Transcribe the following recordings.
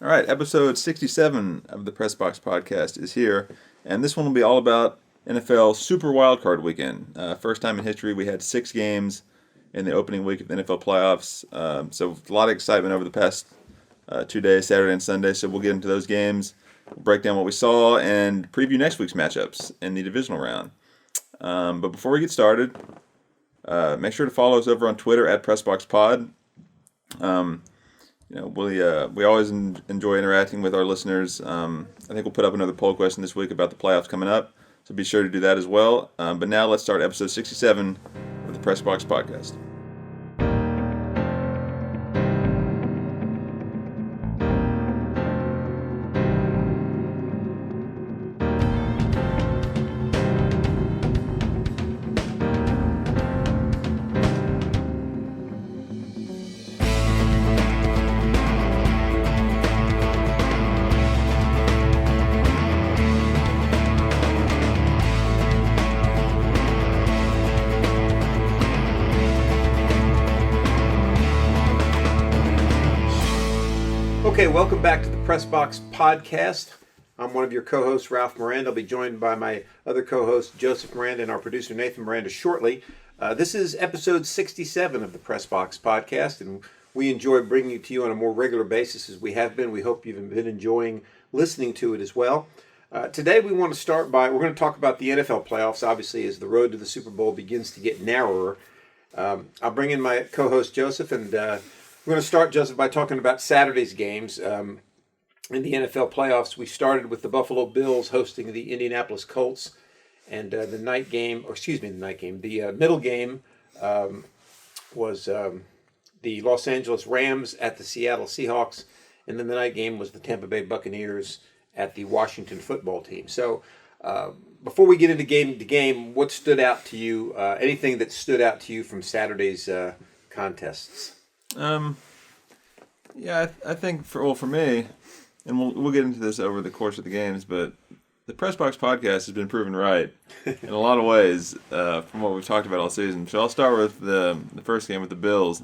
All right, episode 67 of the Press Box Podcast is here, and this one will be all about NFL Super Wildcard Weekend. First time in history we had 6 games in the opening week of the NFL playoffs, so a lot of excitement over the past 2 days, Saturday and Sunday, so we'll get into those games, we'll break down what we saw, and preview next week's matchups in the Divisional Round. But before we get started, make sure to follow us over on Twitter at PressBoxPod. We always enjoy interacting with our listeners. I think we'll put up another poll question this week about the playoffs coming up, so be sure to do that as well. But now let's start episode 67 of the Press Box Podcast. Okay, welcome back to the Press Box Podcast. I'm one of your co-hosts, Ralph Miranda. I'll be joined by my other co-host, Joseph Miranda, and our producer, Nathan Miranda, shortly. This is episode 67 of the Press Box Podcast, and we enjoy bringing it to you on a more regular basis as we have been. We hope you've been enjoying listening to it as well. Today we want to start by, we're going to talk about the NFL playoffs, obviously, as the road to the Super Bowl begins to get narrower. I'll bring in my co-host, Joseph, and we're going to start, Joseph, by talking about Saturday's games. In the NFL playoffs, we started with the Buffalo Bills hosting the Indianapolis Colts, and the middle game was the Los Angeles Rams at the Seattle Seahawks, and then the night game was the Tampa Bay Buccaneers at the Washington Football Team. So before we get into game to game, what stood out to you, anything that stood out to you from Saturday's contests? I think for me, and we'll get into this over the course of the games, but the Press Box Podcast has been proven right in a lot of ways from what we've talked about all season. So I'll start with the first game with the Bills,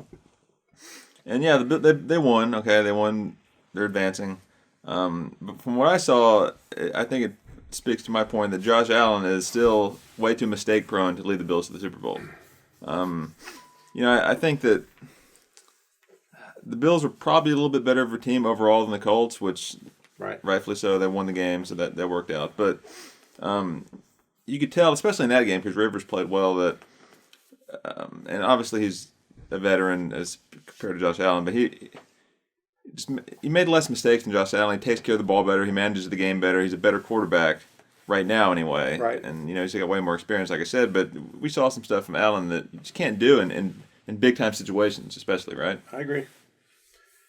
and they won. Okay, they won. They're advancing. But from what I saw, I think it speaks to my point that Josh Allen is still way too mistake prone to lead the Bills to the Super Bowl. I think that the Bills were probably a little bit better of a team overall than the Colts, which rightfully so. They won the game, so that worked out. But you could tell, especially in that game, because Rivers played well, that and obviously he's a veteran as compared to Josh Allen, but he made less mistakes than Josh Allen. He takes care of the ball better. He manages the game better. He's a better quarterback right now anyway. Right. And, he's got way more experience, like I said. But we saw some stuff from Allen that you just can't do in big-time situations, especially, right? I agree.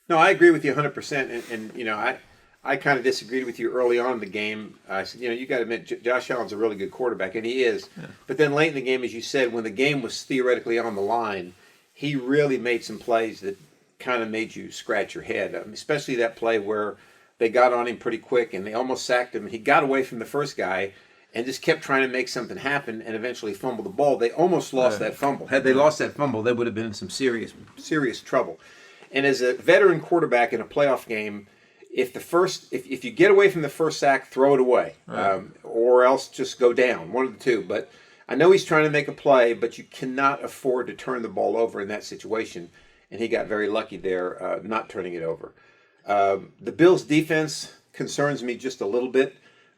No, I agree with you 100%. And I kind of disagreed with you early on in the game. I said, you got to admit, Josh Allen's a really good quarterback, and he is. Yeah. But then late in the game, as you said, when the game was theoretically on the line, he really made some plays that kind of made you scratch your head, especially that play where they got on him pretty quick and they almost sacked him. He got away from the first guy and just kept trying to make something happen and eventually fumbled the ball. They almost lost that fumble. Had they lost that fumble, they would have been in some serious trouble. And as a veteran quarterback in a playoff game, if you get away from the first sack, throw it away, or else just go down, one of the two. But I know he's trying to make a play, but you cannot afford to turn the ball over in that situation. And he got very lucky there, not turning it over. The Bills' defense concerns me just a little bit.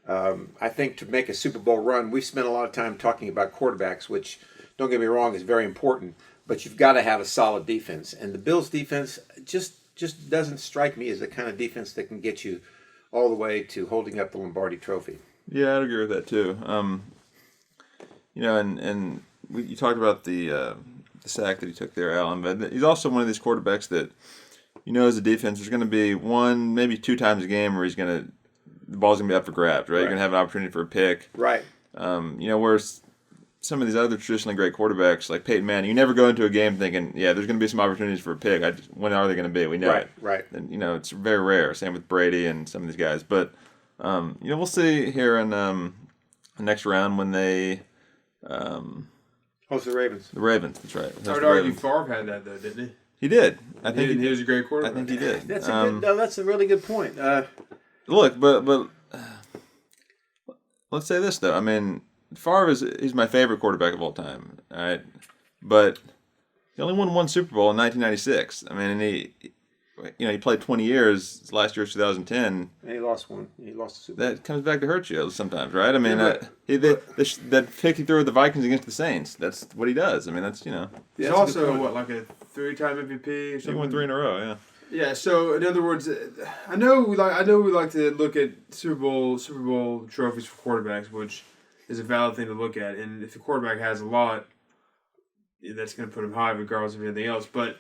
I think to make a Super Bowl run, we've spent a lot of time talking about quarterbacks, which, don't get me wrong, is very important. But you've got to have a solid defense. And the Bills' defense just doesn't strike me as the kind of defense that can get you all the way to holding up the Lombardi Trophy. Yeah, I'd agree with that too. You talked about the sack that he took there, Allen, but he's also one of these quarterbacks that, as a defense, there's going to be one, maybe 2 times a game where the ball's going to be up for grabs, right? You're going to have an opportunity for a pick. Right. Whereas some of these other traditionally great quarterbacks, like Peyton Manning, you never go into a game thinking, there's going to be some opportunities for a pick. When are they going to be? We know it. Right. And, it's very rare. Same with Brady and some of these guys. But, we'll see here in the next round when they It's the Ravens. The Ravens, that's right. I would argue Favre had that, though, didn't he? He did. I think he was a great quarterback. I think he did. That's a really good point. Look, but let's say this though. I mean, Favre he's my favorite quarterback of all time. All right, but he only won one Super Bowl in 1996. I mean, and he played 20 years. His last year was 2010. And he lost one. He lost the Super Bowl. That comes back to hurt you sometimes, right? I mean, that pick he threw with the Vikings against the Saints. That's what he does. I mean, that's He's also like a 3-time MVP or something. He won 3 in a row. Yeah. Yeah. So in other words, I know we like to look at Super Bowl trophies for quarterbacks, which is a valid thing to look at. And if the quarterback has a lot, that's going to put him high regardless of anything else. But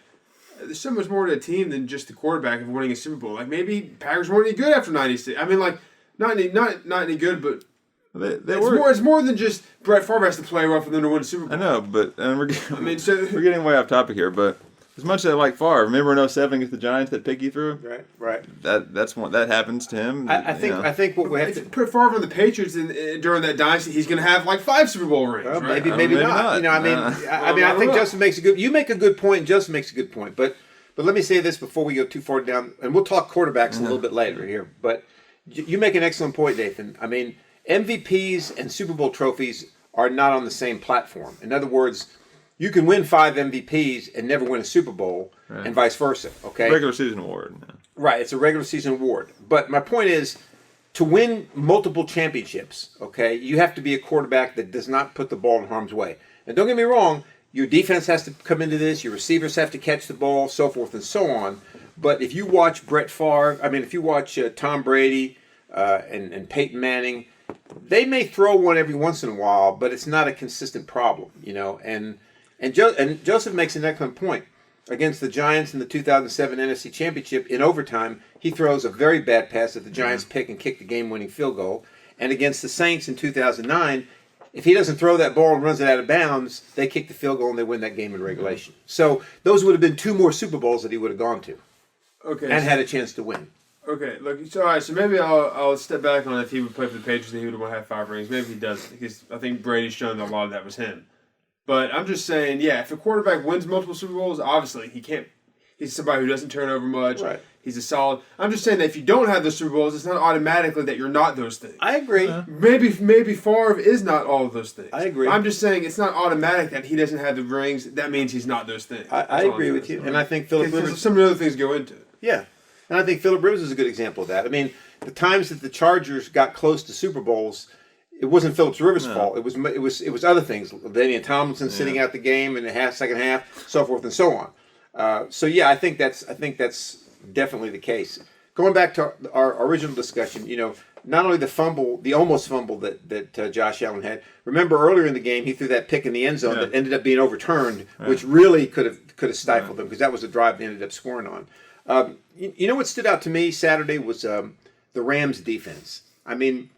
there's so much more to a team than just the quarterback of winning a Super Bowl. Like maybe Packers weren't any good after '96. I mean, like not any good, but it's more than just Brett Favre has to play well for them to win a Super Bowl. I know, but we're getting way off topic here. But as much as I like Favre, remember in 07 against the Giants that pick he threw? Right. That happens to him. I think what we have to put Favre on the Patriots during that dynasty, he's going to have like 5 Super Bowl rings. Well, right? maybe not. I think Joseph makes a good. You make a good point. And Joseph makes a good point. But let me say this before we go too far down, and we'll talk quarterbacks a little bit later here. But you make an excellent point, Nathan. I mean, MVPs and Super Bowl trophies are not on the same platform. In other words, you can win 5 MVPs and never win a Super Bowl, and vice versa. Okay, regular season award. Right, it's a regular season award. But my point is, to win multiple championships, okay, you have to be a quarterback that does not put the ball in harm's way. And don't get me wrong, your defense has to come into this, your receivers have to catch the ball, so forth and so on. But if you watch Brett Favre, if you watch Tom Brady and Peyton Manning, they may throw one every once in a while, but it's not a consistent problem, And Joseph makes an excellent point. Against the Giants in the 2007 NFC Championship, in overtime, he throws a very bad pass that the Giants pick and kick the game-winning field goal. And against the Saints in 2009, if he doesn't throw that ball and runs it out of bounds, they kick the field goal and they win that game in regulation. So those would have been 2 more Super Bowls that he would have gone to. Okay. And had a chance to win. Okay, look, so all right, so maybe I'll step back on if he would play for the Patriots and he would have 5 rings. Maybe he doesn't, because I think Brady's shown that a lot of that was him. But I'm just saying, if a quarterback wins multiple Super Bowls, obviously he can't. He's somebody who doesn't turn over much. Right. He's a solid. I'm just saying that if you don't have those Super Bowls, it's not automatically that you're not those things. I agree. Maybe Favre is not all of those things. I agree. I'm just saying it's not automatic that he doesn't have the rings. That means he's not those things. I agree with you, and I think Philip Rivers. Some of the other things go into it. Yeah, and I think Philip Rivers is a good example of that. I mean, the times that the Chargers got close to Super Bowls, it wasn't Philip Rivers' fault. It was other things. Damian Tomlinson sitting out the game in the second half, so forth and so on. I think that's definitely the case. Going back to our original discussion, not only the almost fumble that Josh Allen had. Remember earlier in the game, he threw that pick in the end zone that ended up being overturned, which really could have stifled them because that was a drive they ended up scoring on. You know what stood out to me Saturday was the Rams' defense. I mean,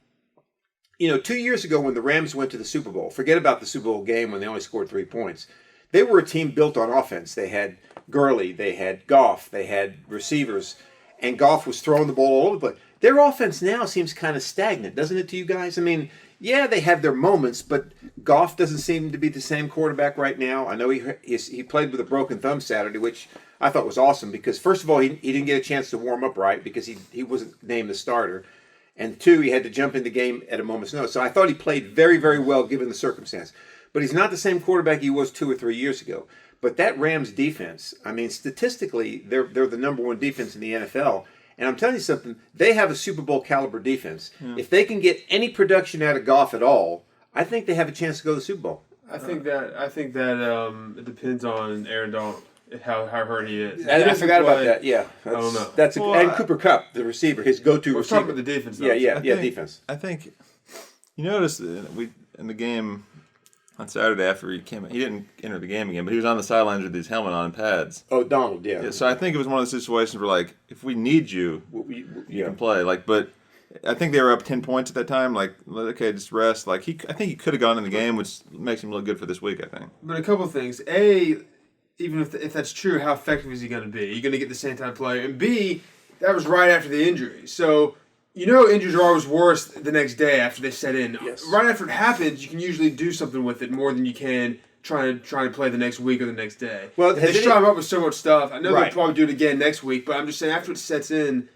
2 years ago when the Rams went to the Super Bowl, forget about the Super Bowl game when they only scored 3 points. They were a team built on offense. They had Gurley, they had Goff, they had receivers, and Goff was throwing the ball all over the place. Their offense now seems kind of stagnant, doesn't it to you guys? I mean, they have their moments, but Goff doesn't seem to be the same quarterback right now. I know he played with a broken thumb Saturday, which I thought was awesome because, first of all, he didn't get a chance to warm up right because he wasn't named the starter. And 2, he had to jump in the game at a moment's notice. So I thought he played very, very well given the circumstance. But he's not the same quarterback he was 2 or 3 years ago. But that Rams defense, I mean, statistically, they're the number 1 defense in the NFL. And I'm telling you something, they have a Super Bowl caliber defense. Yeah. If they can get any production out of Goff at all, I think they have a chance to go to the Super Bowl. I think that it depends on Aaron Donald. How hurt he is. I forgot about that. Yeah, I don't know. And Cooper Kupp, the receiver, his go-to receiver. We're talking about the defense. Though. Defense. I think you noticed in the game on Saturday after he came. He didn't enter the game again, but he was on the sidelines with his helmet on and pads. Oh, Donald, yeah. So I think it was one of those situations where, if we need you, you can play. But I think they were up 10 points at that time. Okay, just rest. I think he could have gone in the game, which makes him look good for this week. I think. But a couple of things. Even if that's true, how effective is he going to be? Are you going to get the same time play? And B, that was right after the injury. So, injuries are always worse the next day after they set in. Yes. Right after it happens, you can usually do something with it more than you can trying to play the next week or the next day. Well, they start him up with so much stuff. I know Right. they'll probably do it again next week, but I'm just saying after it sets in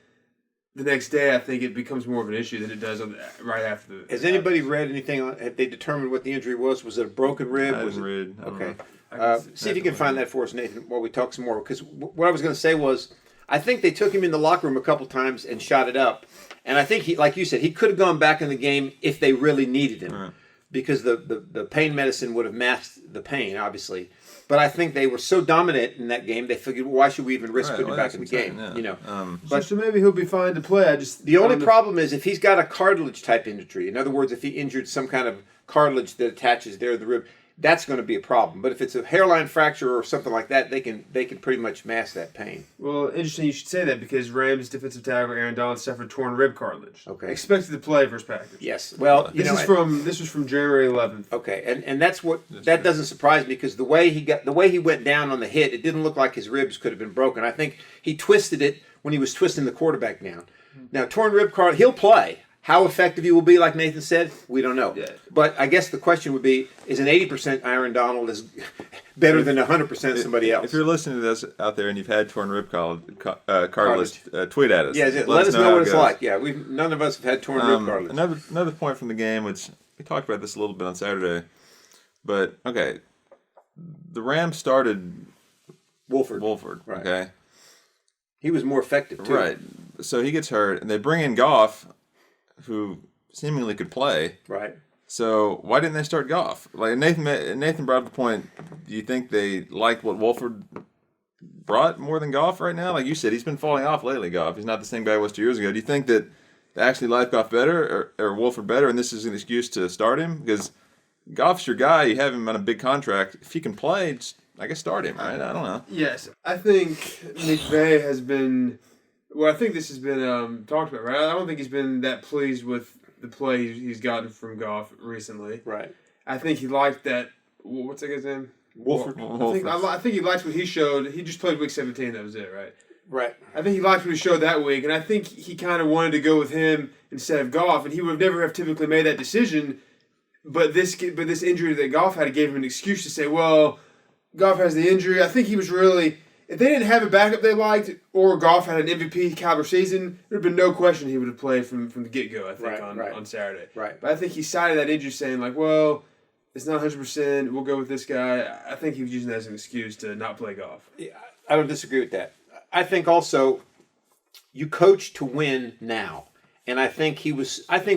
the next day, I think it becomes more of an issue than it does right after the. Has anybody read anything on? Have they determined what the injury was? Was it a broken rib? I Was didn't it read. I don't okay? know. See if you can find that for us, Nathan, while we talk some more. Because what I was going to say was, I think they took him in the locker room a couple times and shot it up, and I think he, like you said, he could have gone back in the game if they really needed him, Right. because the pain medicine would have masked the pain, obviously. But I think they were so dominant in that game, they figured, well, why should we even risk Right, putting well, him back in the that's what I'm game? saying, You yeah. know, But so maybe he'll be fine to play. the only problem is if he's got a cartilage type injury. In other words, if he injured some kind of cartilage that attaches there to the rib, that's going to be a problem. But if it's a hairline fracture or something like that, they can pretty much mask that pain. Well, interesting you should say that because Rams defensive tackle Aaron Donald suffered torn rib cartilage. Okay. Expected to play versus Packers. Yes. Well, This was from January 11th. Okay, and that's that doesn't surprise me because the way he went down on the hit, it didn't look like his ribs could have been broken. I think he twisted it when he was twisting the quarterback down. Now, torn rib cartilage, he'll play. How effective he will be, like Nathan said, we don't know. Yeah. But I guess the question would be: is an 80% Aaron Donald is better than 100% somebody else? If you're listening to this out there and you've had torn rib cartilage, tweet at us. Yeah, let us know what how it it's goes. like. Yeah, none of us have had torn rib cartilage. Another point from the game, which we talked about this a little bit on Saturday, but okay, the Rams started Wolford, Right. okay, He was more effective too. right. So he gets hurt, and they bring in Goff, who seemingly could play. Right. So why didn't they start Goff? Like Nathan brought up the point. Do you think they like what Wolford brought more than Goff right now? Like you said, he's been falling off lately. Goff, he's not the same guy he was 2 years ago. Do you think that they actually like Goff better or Wolford better, and this is an excuse to start him because Goff's your guy? You have him on a big contract. If he can play, just, I guess start him. Right? I don't know. Yes, I think McVay has been. Well, I think this has been talked about, right? I don't think he's been that pleased with the play he's gotten from Goff recently. Right. I think he liked that. What's that guy's name? Wolford. I think he liked what he showed. He just played week 17. That was it, right? Right. I think he liked what he showed that week, and I think he kind of wanted to go with him instead of Goff, and he would have never have typically made that decision. But this injury that Goff had gave him an excuse to say, well, Goff has the injury. I think he was really. If they didn't have a backup they liked, or Goff had an MVP caliber season, there would have been no question he would have played from the get-go, I think, on Saturday. Right. But I think he cited that injury saying, like, well, it's not 100%, we'll go with this guy. I think he was using that as an excuse to not play Goff. Yeah, I don't disagree with that. I think also you coach to win now. And I think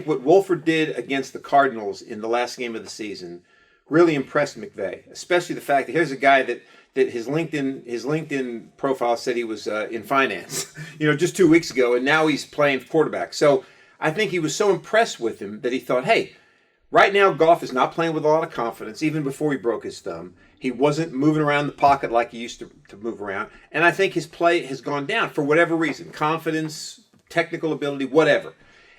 what Wolford did against the Cardinals in the last game of the season really impressed McVay, especially the fact that here's a guy that his LinkedIn profile said he was in finance, just 2 weeks ago, and now he's playing quarterback. So I think he was so impressed with him that he thought, hey, right now Goff is not playing with a lot of confidence, even before he broke his thumb. He wasn't moving around the pocket like he used to move around. And I think his play has gone down for whatever reason, confidence, technical ability, whatever.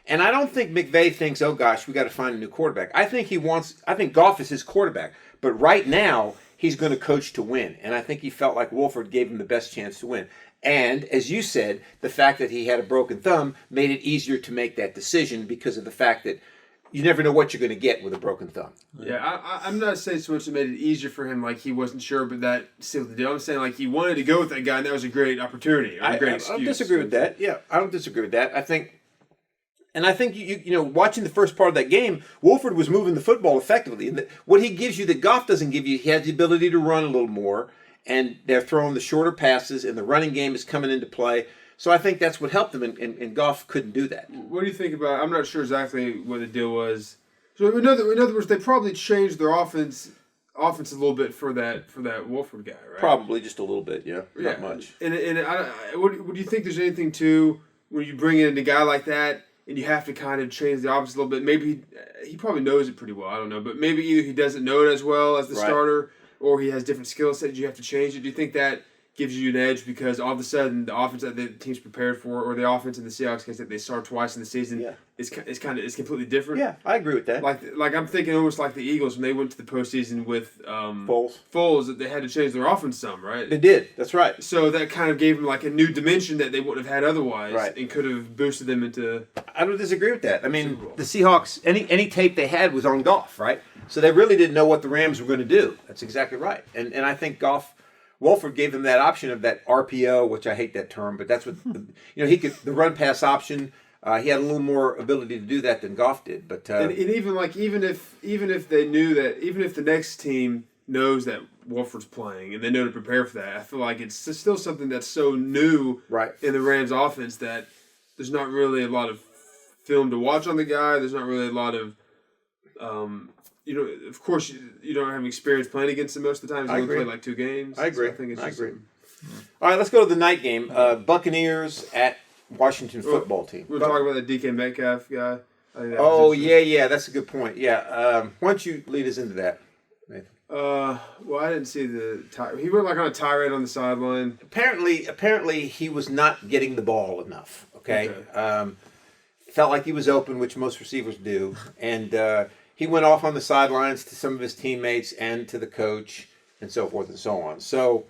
And I don't think McVay thinks, oh gosh, we got to find a new quarterback. I think Goff is his quarterback. But right now, he's going to coach to win. And I think he felt like Wolford gave him the best chance to win. And as you said, the fact that he had a broken thumb made it easier to make that decision because of the fact that you never know what you're going to get with a broken thumb. Yeah, I'm not saying so much it made it easier for him, like he wasn't sure, but that sealed the deal. I'm saying like he wanted to go with that guy, and that was a great opportunity, or a great excuse. I don't disagree with that. Yeah, I don't disagree with that. I think you watching the first part of that game, Wolford was moving the football effectively. And what he gives you that Goff doesn't give you, he has the ability to run a little more, and they're throwing the shorter passes, and the running game is coming into play. So I think that's what helped them, and Goff couldn't do that. What do you think about? I'm not sure exactly what the deal was. So in other words, they probably changed their offense a little bit for that Wolford guy, right? Probably just a little bit, yeah, not much. And what do you think? There's anything to when you bring in a guy like that? And you have to kind of change the offense a little bit. Maybe he probably knows it pretty well. I don't know. But maybe either he doesn't know it as well as the starter, or he has different skill sets. You have to change it. Do you think that gives you an edge because all of a sudden the offense that the team's prepared for, or the offense in the Seahawks case that they start twice in the season, is completely different? Yeah, I agree with that. Like I'm thinking almost like the Eagles when they went to the postseason with Foles, that they had to change their offense some, right? They did. That's right. So that kind of gave them like a new dimension that they wouldn't have had otherwise, right, and could have boosted them into. I don't disagree with that. I mean, the Seahawks, any tape they had was on Goff, right? So they really didn't know what the Rams were going to do. That's exactly right. And I think Wolford gave them that option of that RPO, which I hate that term, but that's what he could, the run pass option. He had a little more ability to do that than Goff did. But and even if they knew that, even if the next team knows that Wolford's playing and they know to prepare for that, I feel like it's still something that's so new in the Rams offense that there's not really a lot of film to watch on the guy. There's not really a lot of of course, you don't have experience playing against him most of the time. He's only played like 2 games. I agree. So I think it's agree. All right, let's go to the night game. Buccaneers at Washington football team. We're talking about the DK Metcalf guy. That's a good point. Yeah. Why don't you lead us into that, Nathan? Well, I didn't see he went like on a tirade on the sideline. Apparently, he was not getting the ball enough. Okay. Felt like he was open, which most receivers do, and he went off on the sidelines to some of his teammates and to the coach and so forth and so on. So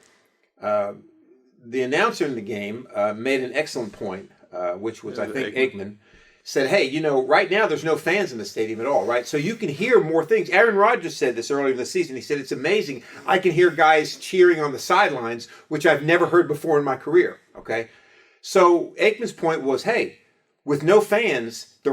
the announcer in the game made an excellent point, which was, I think, Aikman. Said, hey, right now there's no fans in the stadium at all, right? So you can hear more things. Aaron Rodgers said this earlier in the season. He said, it's amazing. I can hear guys cheering on the sidelines, which I've never heard before in my career, okay? So Aikman's point was, hey, with no fans, the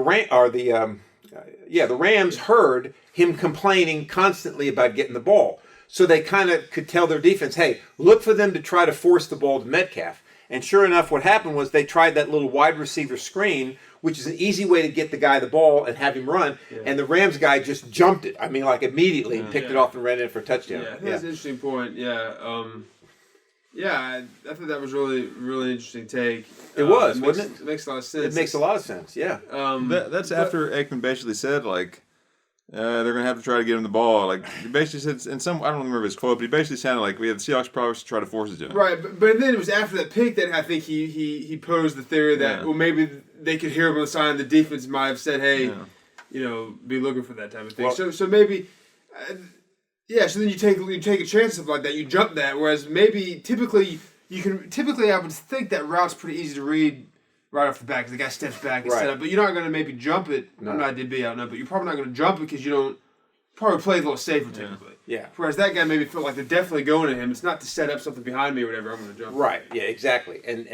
Rams heard him complaining constantly about getting the ball. So they kind of could tell their defense, hey, look for them to try to force the ball to Metcalf. And sure enough, what happened was they tried that little wide receiver screen, which is an easy way to get the guy the ball and have him run. Yeah. And the Rams guy just jumped it. I mean, like immediately, and picked it off and ran in for a touchdown. Yeah, that's an interesting point. Yeah. I thought that was really, really interesting take. It was, wasn't it? It makes a lot of sense. It makes a lot of sense, yeah. That's after Aikman basically said, like, they're going to have to try to get him the ball. Like, he basically said, I don't remember his quote, but he basically sounded like we have the Seahawks probably to try to force it to him. Right, but then it was after that pick that I think he posed the theory that, well, maybe they could hear him on the side, and the defense might have said, hey, be looking for that type of thing. Well, so maybe, so then you take a chance of like that, you jump that, whereas maybe typically I would think that route's pretty easy to read right off the bat because the guy steps back and set up, but you're not going to maybe jump it. No. I'm not DB, I don't know, but you're probably not going to jump it because you don't probably play a little safer typically. Yeah. Whereas that guy maybe felt like they're definitely going to him. It's not to set up something behind me or whatever. I'm going to jump. Right. Yeah. Exactly. And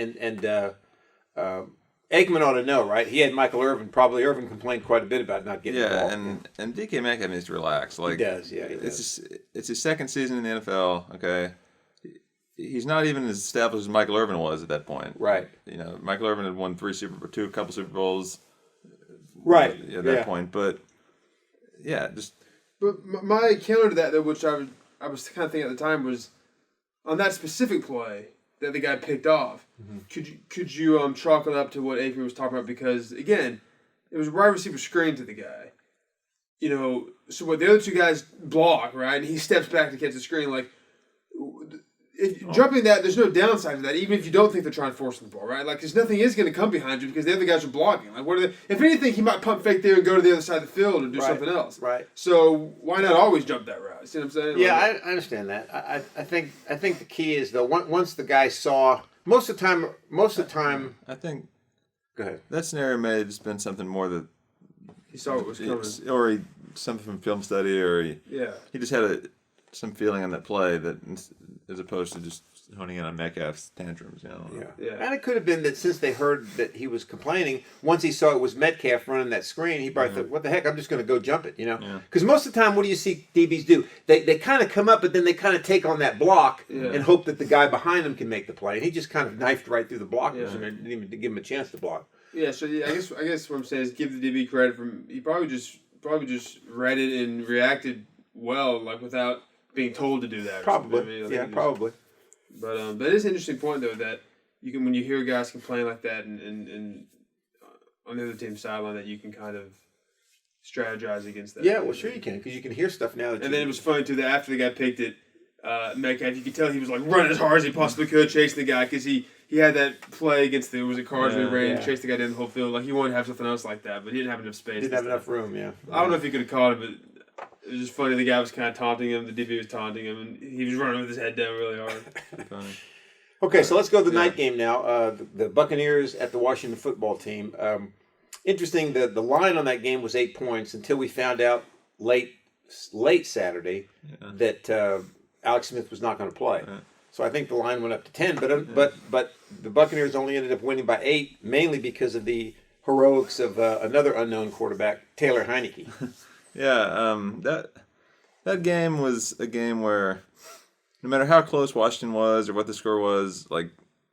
Aikman ought to know, right? He had Michael Irvin. Probably Irvin complained quite a bit about not getting the ball. and DK Metcalf needs to relax. Like, he does. Yeah. He does. It's his second season in the NFL. Okay. He's not even as established as Michael Irvin was at that point. Right. Michael Irvin had won a couple Super Bowls. Right. At that point. But, But my counter to that, though, which I was kind of thinking at the time, was on that specific play that the guy picked off, could you chalk it up to what Aikman was talking about? Because, again, it was a wide receiver screen to the guy. So what the other two guys block, right? And he steps back to catch the screen, like... Jumping that, there's no downside to that, even if you don't think they're trying to force the ball, right? Like, because nothing is going to come behind you because the other guys are blocking. Like, what are they? If anything, he might pump fake there and go to the other side of the field and do something else. Right. So why not always jump that route? See what I'm saying? Yeah, I understand that. I think the key is though once the guy saw most of the time. I think. Go ahead. That scenario may have just been something more that he saw what was coming, or something from film study, or he just had some feeling on that play that, as opposed to just honing in on Metcalf's tantrums. Yeah. And it could have been that since they heard that he was complaining, once he saw it was Metcalf running that screen, he probably thought, what the heck, I'm just going to go jump it, Because most of the time, what do you see DBs do? They kind of come up, but then they kind of take on that block and hope that the guy behind them can make the play. And he just kind of knifed right through the blockers and didn't even give him a chance to block. Yeah, so I guess what I'm saying is give the DB credit he probably just read it and reacted well, like without being told to do that. Probably, probably. But it is an interesting point though that you can, when you hear guys complain like that and on the other team's sideline, that you can kind of strategize against that. Yeah, well, sure you can, because you can hear stuff now. And then it was funny too that after the guy picked it, Metcalf, you could tell he was like running as hard as he possibly could, chasing the guy because he had that play against Cards where he ran and chased the guy down the whole field. Like he wanted to have something else like that, but he didn't have enough space. Didn't have enough room. Yeah. I don't know if he could have caught it, but. It was just funny. The guy was kind of taunting him. The DB was taunting him, and he was running with his head down really hard. Funny. Okay, so let's go to the night game now. The Buccaneers at the Washington football team. Interesting, the line on that game was 8 points until we found out late late Saturday that Alex Smith was not going to play. Yeah. So I think the line went up to 10, but the Buccaneers only ended up winning by 8, mainly because of the heroics of another unknown quarterback, Taylor Heineke. That game was a game where no matter how close Washington was or what the score was, like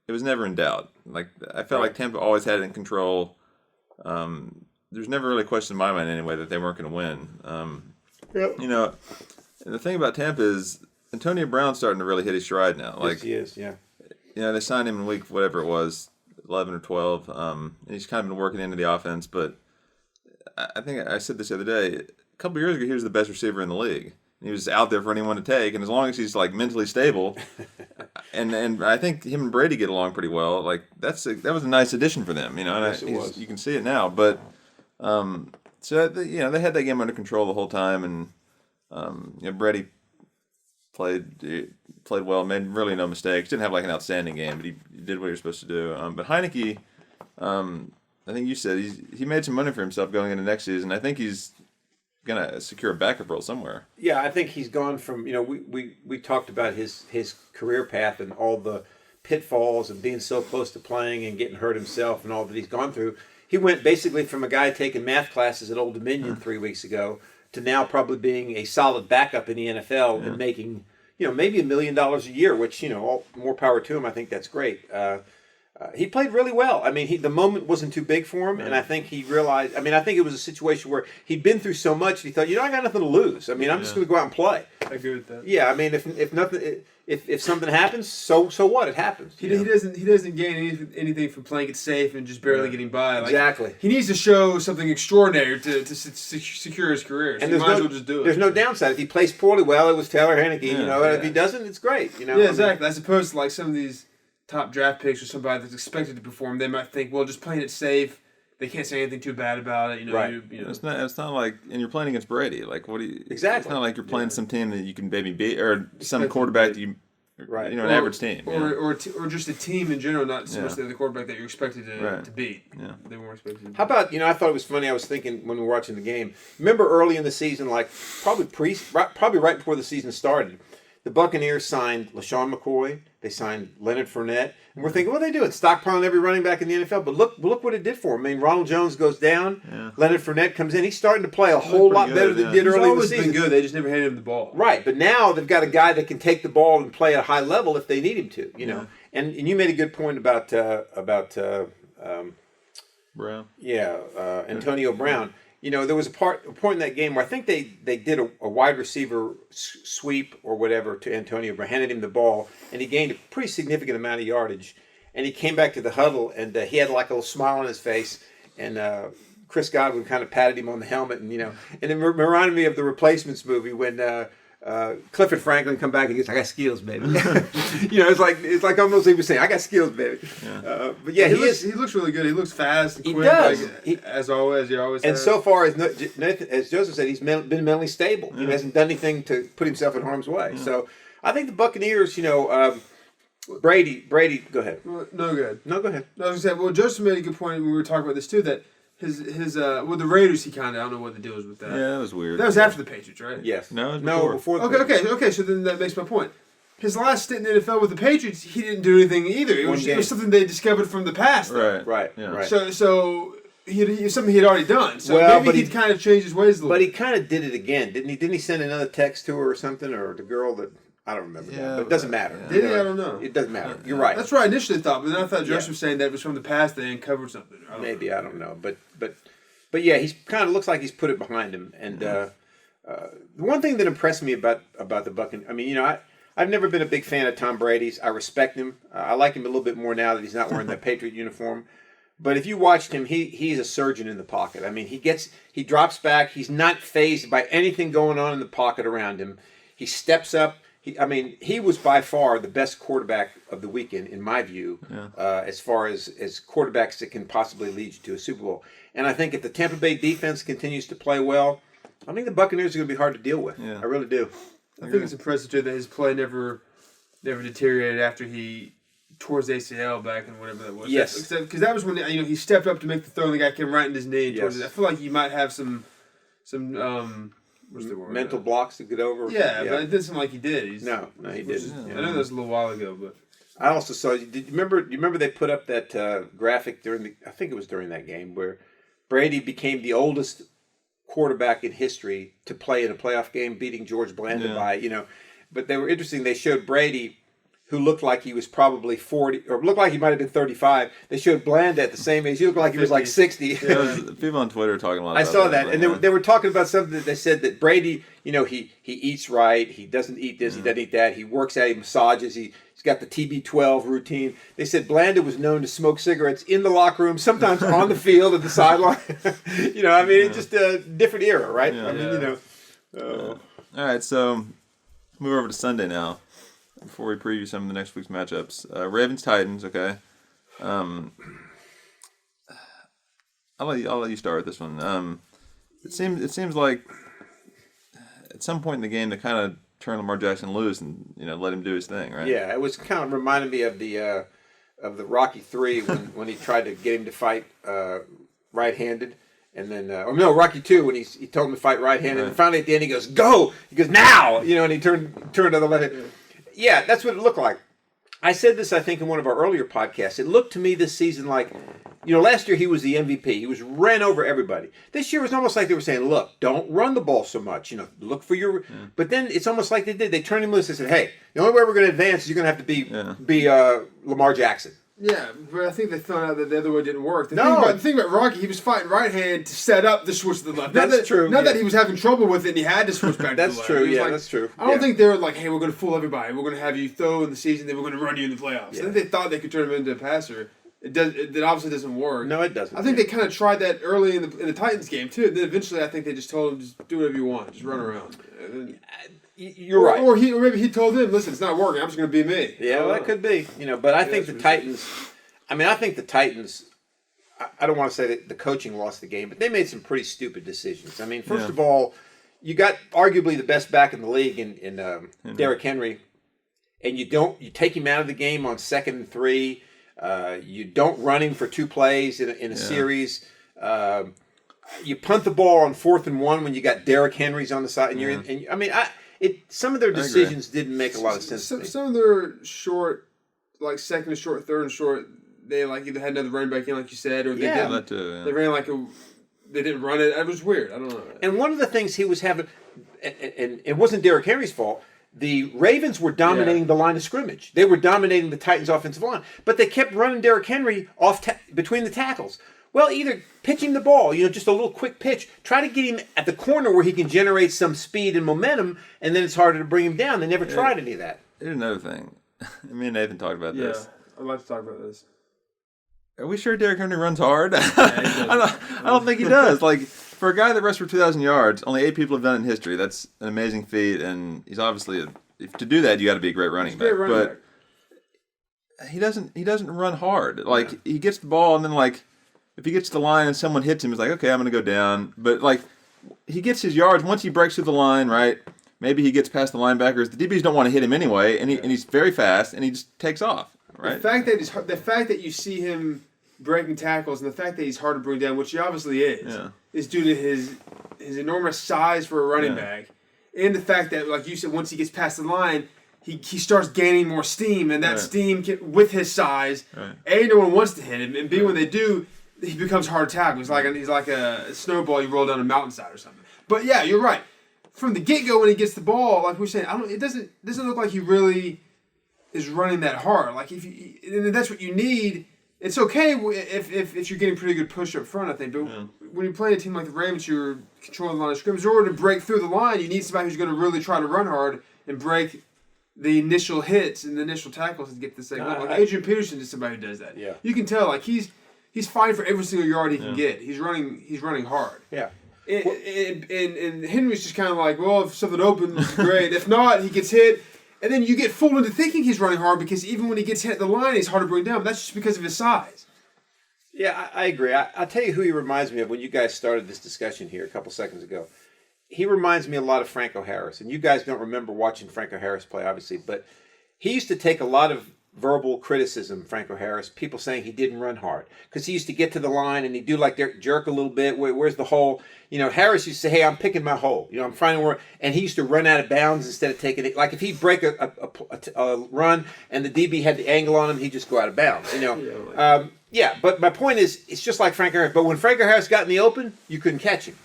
it was never in doubt. Like I felt like Tampa always had it in control. There's never really a question in my mind anyway that they weren't going to win. You know, and the thing about Tampa is Antonio Brown's starting to really hit his stride now. Like yes, he is, yeah. You know, they signed him in week whatever it was, 11 or 12. And he's kind of been working into the offense. But I think I said this the other day. A couple of years ago, he was the best receiver in the league. He was out there for anyone to take, and as long as he's like mentally stable, and I think him and Brady get along pretty well. Like that was a nice addition for them, you know. And yes, you can see it now. But so you know they had that game under control the whole time, and you know Brady played well, made really no mistakes. Didn't have like an outstanding game, but he did what he was supposed to do. But Heineke, I think you said he made some money for himself going into next season. I think he's gonna secure a backup role somewhere. Yeah, I think he's gone from, you know, we talked about his career path and all the pitfalls of being so close to playing and getting hurt himself and all that he's gone through. He went basically from a guy taking math classes at Old Dominion 3 weeks ago to now probably being a solid backup in the NFL and making, you know, maybe $1 million a year, which, you know, more power to him. I think that's great. He played really well. I mean, the moment wasn't too big for him, and I think he realized. I mean, I think it was a situation where he'd been through so much, and he thought, you know, I got nothing to lose. I mean, I'm just going to go out and play. I agree with that. Yeah, I mean, if something happens, so what? It happens. He doesn't gain anything from playing it safe and just barely getting by. Like, exactly. He needs to show something extraordinary to secure his career. So And he might as well just do it. There's no downside. If he plays poorly, well, it was Taylor Heineke. You know, and if he doesn't, it's great. You know. Yeah, exactly. As opposed to like some of these top draft picks or somebody that's expected to perform, they might think, well, just playing it safe. They can't say anything too bad about it. You know, Right. you know. It's not like, and you're playing against Brady. Like, what do you? Exactly. It's not like you're playing some team that you can maybe beat, or some quarterback that you, Right. you know, an average team, or just a team in general, not so much the quarterback that you're expected to beat. Yeah. They weren't expected to beat. How about, you know, I thought it was funny. I was thinking when we were watching the game. Remember early in the season, like probably right before the season started, the Buccaneers signed LaShawn McCoy. They signed Leonard Fournette. And we're thinking, what are they doing? Stockpiling every running back in the NFL. But look what it did for him. I mean, Ronald Jones goes down. Yeah. Leonard Fournette comes in. He's starting to play a whole lot better than he did early in the season. He's always been good. They just never handed him the ball. Right. But now they've got a guy that can take the ball and play at a high level if they need him to. You know. And you made a good point about Brown. Antonio Brown. You know, there was a point in that game where I think they did a wide receiver sweep or whatever to Antonio Brown, handed him the ball, and he gained a pretty significant amount of yardage. And he came back to the huddle, and he had like a little smile on his face, and Chris Godwin kind of patted him on the helmet, and, you know, and it reminded me of the Replacements movie when Clifford Franklin come back and he's like, I got skills, baby. You know, it's like almost he was saying, I got skills, baby. Yeah. But yeah, he looks really good. He looks fast and he quick. Does. Like, as always, he always and has. So far, as Joseph said, he's been mentally stable. He hasn't done anything to put himself in harm's way. So I think the Buccaneers, you know, Brady, go ahead. Well, no, good. No, go ahead. No, I was going to say, well, Joseph made a good point when we were talking about this too, that his the Raiders, he kind of, I don't know what the deal was with that. Yeah, that was weird. That was after the Patriots, right? Yes. No, it was before the Okay, so then that makes my point. His last stint in the NFL with the Patriots, he didn't do anything either. It was something they discovered from the past. Right. So he something he had already done. So maybe he'd kind of changed his ways a little bit. But he kind of did it again, didn't he? Didn't he send another text to her or something, or the girl that... I don't remember that, but it doesn't matter. Yeah. Did he? I don't know. It doesn't matter. You're right. That's what I initially thought, but then I thought Joseph was saying that it was from the past they uncovered something. I don't know. But yeah, he's kind of looks like he's put it behind him. And the one thing that impressed me about the Buccaneers, I mean, you know, I've never been a big fan of Tom Brady's. I respect him. I like him a little bit more now that he's not wearing the Patriot uniform. But if you watched him, he's a surgeon in the pocket. I mean, he drops back. He's not fazed by anything going on in the pocket around him. He steps up. He was by far the best quarterback of the weekend, in my view, as far as quarterbacks that can possibly lead you to a Super Bowl. And I think if the Tampa Bay defense continues to play well, I think the Buccaneers are going to be hard to deal with. Yeah. I really do. I think it's impressive, too, that his play never deteriorated after he tore his ACL back in whatever that was. Yes. Because that was when he stepped up to make the throw and the guy came right in his knee. Yes. I feel like he might have some What's the word? mental blocks to get over. Yeah, but it didn't seem like he did. No, he didn't. I know that was a little while ago, but I also saw. Did you remember they put up that graphic I think it was during that game where Brady became the oldest quarterback in history to play in a playoff game, beating George Blanda by. But they were interesting. They showed Brady, who looked like he was probably 40, or looked like he might have been 35. They showed Blanda at the same age. He looked like he was like 60. Yeah, people on Twitter talking a lot about I saw that. Like, And they were talking about something that they said that Brady, he eats right. He doesn't eat this. He doesn't eat that. He works out. He massages. He's got the TB12 routine. They said Blanda was known to smoke cigarettes in the locker room, sometimes on the field at the sideline. It's just a different era, right? Yeah. All right, so move over to Sunday now. Before we preview some of the next week's matchups, Ravens-Titans. Okay, I'll let you start with this one. It seems like at some point in the game they kind of turn Lamar Jackson loose and let him do his thing, right? Yeah, it was kind of reminded me of the Rocky III when he tried to get him to fight right-handed. And then, Rocky II when he told him to fight right-handed. Right. And finally at the end he goes, "Go!" He goes, "Now!" And he turned to the left hand. Yeah, that's what it looked like. I said this, I think, in one of our earlier podcasts. It looked to me this season like, last year he was the MVP. He was ran over everybody. This year it was almost like they were saying, look, don't run the ball so much. Look for your... Yeah. But then it's almost like they did. They turned him loose and said, hey, the only way we're going to advance is you're going to have to be Lamar Jackson. Yeah, but I think they found out that the other way didn't work. The thing about Rocky, he was fighting right hand to set up the switch to the left. That's true. Not that he was having trouble with it and he had to switch back to the left. That's true, that's true. I don't think they were like, hey, we're going to fool everybody. We're going to have you throw in the season, then we're going to run you in the playoffs. Yeah. I think they thought they could turn him into a passer. It obviously doesn't work. No, it doesn't. I think they kind of tried that early in the Titans game, too. Then eventually I think they just told him, just do whatever you want. Just run around. You're right. Or maybe he told them, listen, it's not working. I'm just going to be me. Yeah, well, that could be. But I think the Titans... I think the Titans, I don't want to say that the coaching lost the game, but they made some pretty stupid decisions. First of all, you got arguably the best back in the league in Derrick Henry, and you take him out of the game on 2nd and 3. You don't run him for 2 plays in a series. You punt the ball on 4th and 1 when you got Derrick Henry's on the side. And some of their decisions didn't make a lot of sense to me. Some of their short, like 2nd and short, 3rd and short, they either had another running back in, like you said, or they didn't. That too, yeah. They ran they didn't run it. It was weird. I don't know. And one of the things he was having, and it wasn't Derrick Henry's fault. The Ravens were dominating the line of scrimmage. They were dominating the Titans' offensive line, but they kept running Derrick Henry off between the tackles. Well, either pitch him the ball, just a little quick pitch. Try to get him at the corner where he can generate some speed and momentum, and then it's harder to bring him down. They never tried any of that. Here's another thing. Me and Nathan talked about this. Yeah, I'd like to talk about this. Are we sure Derrick Henry runs hard? I don't think he does. For a guy that rushed for 2,000 yards, only 8 people have done it in history. That's an amazing feat, and he's obviously to do that, you got to be a great running back. But he doesn't run hard. He gets the ball, and then if he gets to the line and someone hits him, he's like, okay, I'm going to go down. But he gets his yards once he breaks through the line, right? Maybe he gets past the linebackers. The DBs don't want to hit him anyway, and he's very fast, and he just takes off. Right. The fact that you see him breaking tackles and the fact that he's hard to bring down, which he obviously is due to his enormous size for a running back, and the fact that, like you said, once he gets past the line, he starts gaining more steam, and that steam with his size, A, no one wants to hit him, and B, when they do, he becomes hard to tackle. He's like a snowball you roll down a mountainside or something. But yeah, you're right. From the get-go, when he gets the ball, like we were saying, it doesn't look like he really is running that hard. And that's what you need. It's okay if you're getting pretty good push up front, I think. But when you're playing a team like the Ravens, you're controlling the line of scrimmage. In order to break through the line, you need somebody who's going to really try to run hard and break the initial hits and the initial tackles to get the second goal. Adrian Peterson is somebody who does that. Yeah. You can tell he's fighting for every single yard he can get. He's running hard. Yeah. And Henry's just kind of well, if something opens, great. If not, he gets hit. And then you get fooled into thinking he's running hard because even when he gets hit at the line, he's hard to bring down. But that's just because of his size. Yeah, I agree. I'll tell you who he reminds me of when you guys started this discussion here a couple seconds ago. He reminds me a lot of Franco Harris. And you guys don't remember watching Franco Harris play, obviously. But he used to take a lot of verbal criticism, Franco Harris, people saying he didn't run hard because he used to get to the line and he'd do like jerk a little bit. Where's the hole? Harris used to say, "Hey, I'm picking my hole. I'm finding where," and he used to run out of bounds instead of taking it. Like if he'd break a run and the DB had the angle on him, he'd just go out of bounds. Yeah, but my point is, it's just like Franco Harris. But when Franco Harris got in the open, you couldn't catch him.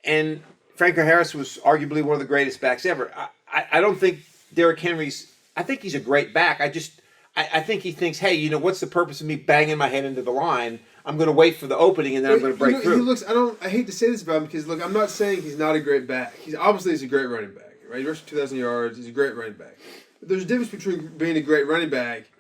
And Franco Harris was arguably one of the greatest backs ever. I don't think Derrick Henry's. I think he's a great back. I think he thinks, hey, what's the purpose of me banging my head into the line? I'm going to wait for the opening and then I'm going to break through. I hate to say this about him because look, I'm not saying he's not a great back. He's a great running back, right? He rushed 2,000 yards. He's a great running back. But there's a difference between being a great running back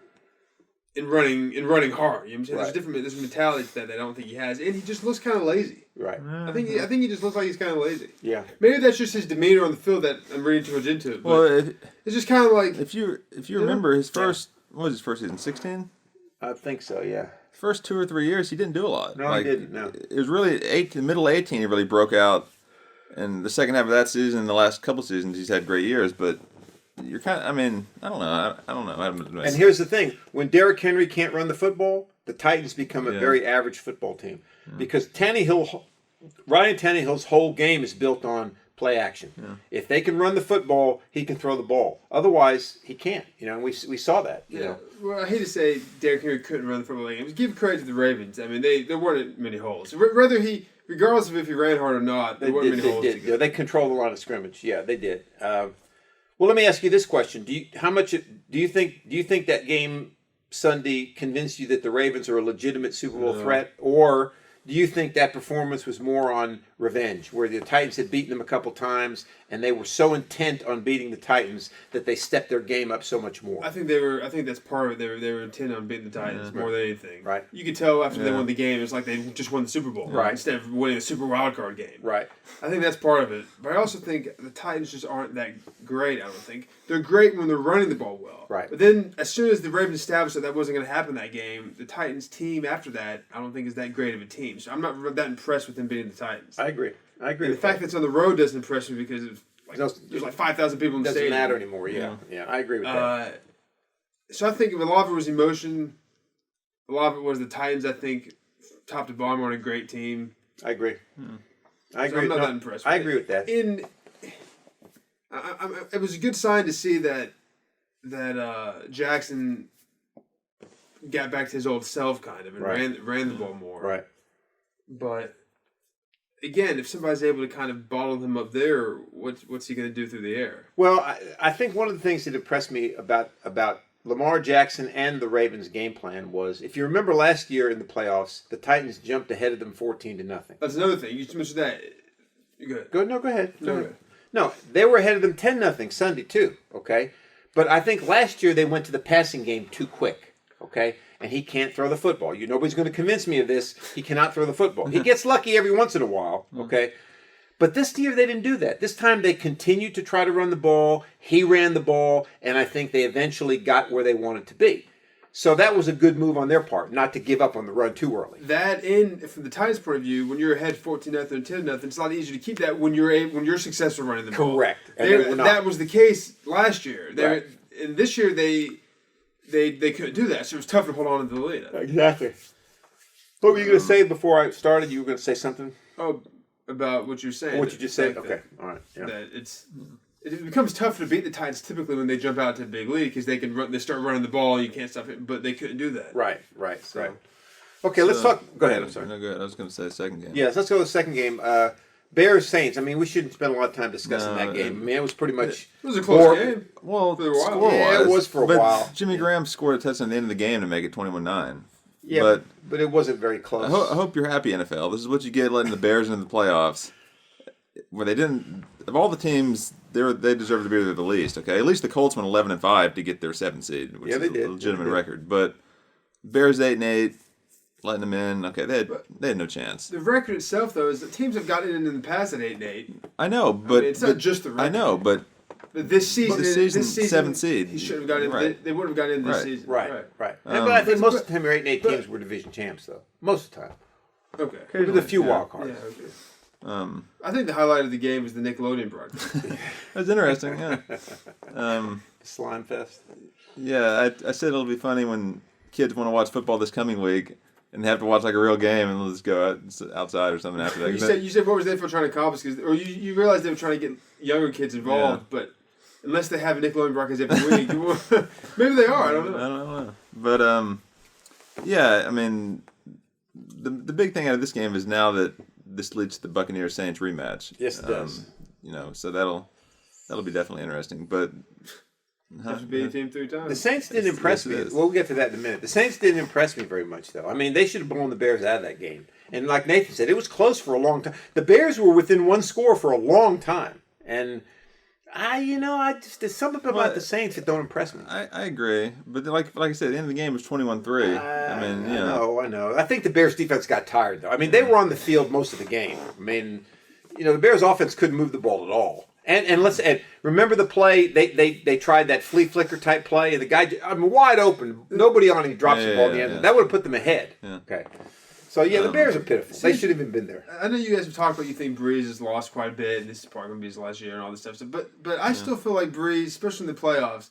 and running hard. You know what I'm saying? Right. There's a mentality to that I don't think he has, and he just looks kind of lazy. Right. I think he just looks like he's kind of lazy. Yeah. Maybe that's just his demeanor on the field that I'm reading too much into. But well, it's just kind of like if you remember his first what was his first season 16? I think so. Yeah. First 2 or 3 years he didn't do a lot. No, he didn't. No. It was really the middle of 18 he really broke out, and the second half of that season, and the last couple seasons he's had great years, but. You're kind of, I don't know. And here's the thing. When Derrick Henry can't run the football, the Titans become a very average football team. Because Ryan Tannehill's whole game is built on play action. Yeah. If they can run the football, he can throw the ball. Otherwise, he can't. And we saw that. You know. Well, I hate to say Derrick Henry couldn't run the football game. Give credit to the Ravens. I mean, there weren't many holes. Regardless of if he ran hard or not, there weren't many holes. They controlled the line of scrimmage. Yeah, they did. Well, let me ask you this question: do you think that game Sunday convinced you that the Ravens are a legitimate Super Bowl threat, or do you think that performance was more on revenge, where the Titans had beaten them a couple times and they were so intent on beating the Titans that they stepped their game up so much more? I think that's part of it. They were intent on beating the Titans more than anything. Right. You could tell after they won the game, it was like they just won the Super Bowl, right? Instead of winning a Super Wild Card game, right? I think that's part of it. But I also think the Titans just aren't that great. I don't think they're great when they're running the ball well. Right. But then, as soon as the Ravens established that wasn't going to happen that game, the Titans team after that, I don't think is that great of a team. So I'm not that impressed with them beating the Titans. I agree. And the fact that it's on the road doesn't impress me because there's like 5,000 people in the stadium. Doesn't matter anymore. Yeah, I agree with that. So I think a lot of it was emotion. A lot of it was the Titans. I think top to bottom are a great team. I agree. I agree. So I'm not that impressed. I agree with that. It was a good sign to see that Jackson got back to his old self kind of and ran the ball more. Right. But again, if somebody's able to kind of bottle him up there, what's he going to do through the air? Well, I think one of the things that impressed me about Lamar Jackson and the Ravens' game plan was, if you remember last year in the playoffs, the Titans jumped ahead of them 14-0. That's another thing. You just mentioned that. Go ahead. Go ahead. No, they were ahead of them 10-0 Sunday too. Okay, but I think last year they went to the passing game too quick. Okay. And he can't throw the football. Nobody's going to convince me of this. He cannot throw the football. He gets lucky every once in a while, okay? But this year they didn't do that. This time they continued to try to run the ball. He ran the ball, and I think they eventually got where they wanted to be. So that was a good move on their part, not to give up on the run too early. That, and from the Titans' point of view, when you're ahead 14-0 and 10-0, it's a lot easier to keep that when you're successful running the ball. Correct. That was the case last year. Right. And this year they couldn't do that, so it was tough to hold on to the lead. Exactly. What were you going to say before I started? You were going to say something? Oh, about what you're saying. What you just said? Okay. All right. Yeah. That it becomes tougher to beat the Titans typically when they jump out to the big lead because they start running the ball, you can't stop it, but they couldn't do that. Right. Okay, let's talk. Go ahead. I'm sorry. No, go ahead. I was going to say the second game. Yes, let's go to the second game. Bears Saints. I mean, we shouldn't spend a lot of time discussing that game. I mean, it was pretty much. It was a close game. Well, for a while. Score-wise, it was for a while. Jimmy Graham scored a touchdown at the end of the game to make it 21-9. Yeah, but it wasn't very close. I hope you're happy, NFL. This is what you get letting the Bears into the playoffs, where they didn't. Of all the teams, they deserve to be there the least. Okay, at least the Colts went 11-5 to get their 7th seed, which is a legitimate record. But Bears 8-8. Letting them in, okay, they had no chance. The record itself, though, is that teams have gotten in the past at 8-8. I know, but it's not just the record. I know, but this season, 7th seed. He should have gotten in. Right. They would have gotten in this season. Right. But I think most of the time your 8-8 teams were division champs, though. Most of the time. Okay. With a few wild cards. Yeah. Okay. I think the highlight of the game was the Nickelodeon broadcast. That's interesting. Yeah. Slime fest. Yeah, I said it'll be funny when kids want to watch football this coming week and they have to watch like a real game and they'll just go outside or something after that. You said what was the NFL trying to accomplish? Or you realized they were trying to get younger kids involved, but unless they have Nickelodeon broadcasts every week, maybe they are. I don't know. But yeah, I mean, the big thing out of this game is now that this leads to the Buccaneers Saints rematch. Yes, it does. So that'll be definitely interesting. But have to beat a team 3 times. The Saints didn't impress me. We'll get to that in a minute. The Saints didn't impress me very much, though. I mean, they should have blown the Bears out of that game. And like Nathan said, it was close for a long time. The Bears were within one score for a long time. And there's something about the Saints that don't impress me. I agree. But like I said, at the end of the game was 21-3. I know. I think the Bears defense got tired, though. I mean, they were on the field most of the game. I mean, the Bears offense couldn't move the ball at all. And remember the play, they tried that flea flicker type play, and the guy, wide open, nobody on him, he drops the ball in the end. That would have put them ahead. Yeah. Okay. So, the Bears are pitiful. They should have even been there. I know you guys have talked about you think Breeze has lost quite a bit, and this is probably going to be his last year and all this stuff. So, but I still feel like Breeze, especially in the playoffs,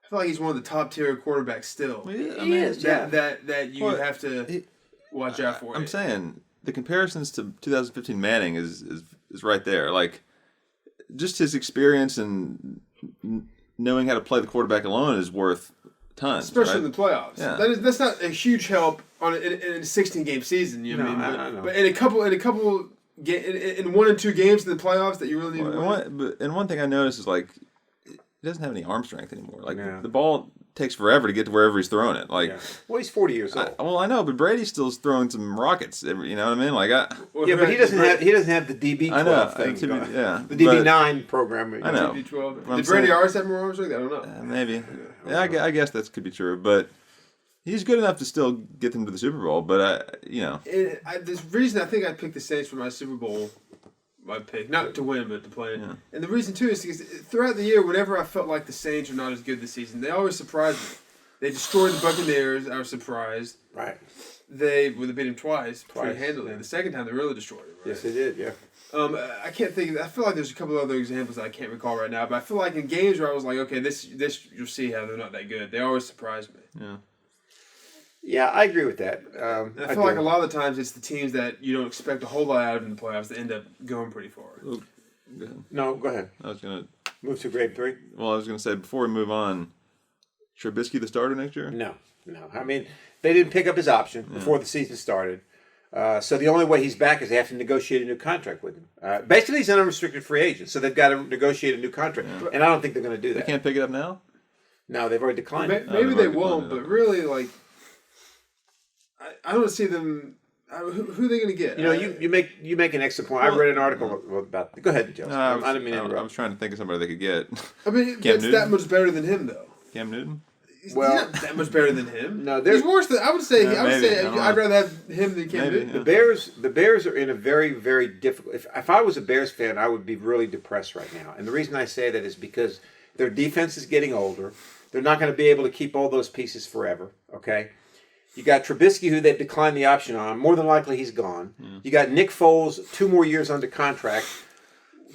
I feel like he's one of the top tier quarterbacks still. He is, yeah. That you have to watch out for. I'm saying the comparisons to 2015 Manning is right there. Like, just his experience and knowing how to play the quarterback alone is worth tons. Especially right? in the playoffs. Yeah. That's not a huge help in a 16-game season. You know what I mean? But in a couple in 1 and 2 games in the playoffs that you really need to win. And one thing I noticed is like he doesn't have any arm strength anymore. Like the ball takes forever to get to wherever he's throwing it. Like, well, he's 40 years old. I know, but Brady's still throwing some rockets. You know what I mean? Like, but he doesn't have the DB12 thing. The DB9 program. I know. DB12. Did Brady always have more arm strength? I don't know. Maybe. Yeah, I guess that could be true, but. He's good enough to still get them to the Super Bowl, but the reason I think I picked the Saints for my Super Bowl, my pick, not to win, but to play. Yeah. And the reason too is because throughout the year, whenever I felt like the Saints were not as good this season, they always surprised me. They destroyed the Buccaneers. I was surprised. Right. They beat them twice pretty handily. Yeah. The second time, they really destroyed them. Right? Yes, they did. Yeah. I can't think. I feel like there's a couple other examples that I can't recall right now, but I feel like in games where I was like, okay, this you'll see how they're not that good. They always surprise me. Yeah. Yeah, I agree with that. I feel like a lot of the times it's the teams that you don't expect a whole lot out of in the playoffs that end up going pretty far. Go ahead. No, go ahead. I was going to move to grade 3. Well, I was going to say before we move on, Trubisky the starter next year? No. I mean, they didn't pick up his option before the season started. So the only way he's back is they have to negotiate a new contract with him. Basically, he's an unrestricted free agent, so they've got to negotiate a new contract. Yeah. And I don't think they're going to do that. They can't pick it up now? No, they've already declined it. Maybe they won't, but really, like... I don't see them. Who are they going to get? You make an excellent point. I read an article about. Go ahead, Joe. I didn't mean to interrupt. I was trying to think of somebody they could get. I mean, it's that much better than him, though. Cam Newton. He's not that much better than him. No, he's worse than. I would say. I'd rather have him than Cam Newton. The Bears are in a very, very difficult. If I was a Bears fan, I would be really depressed right now. And the reason I say that is because their defense is getting older. They're not going to be able to keep all those pieces forever. Okay. You got Trubisky, who they've declined the option on. More than likely, he's gone. Yeah. You got Nick Foles, 2 more years under contract.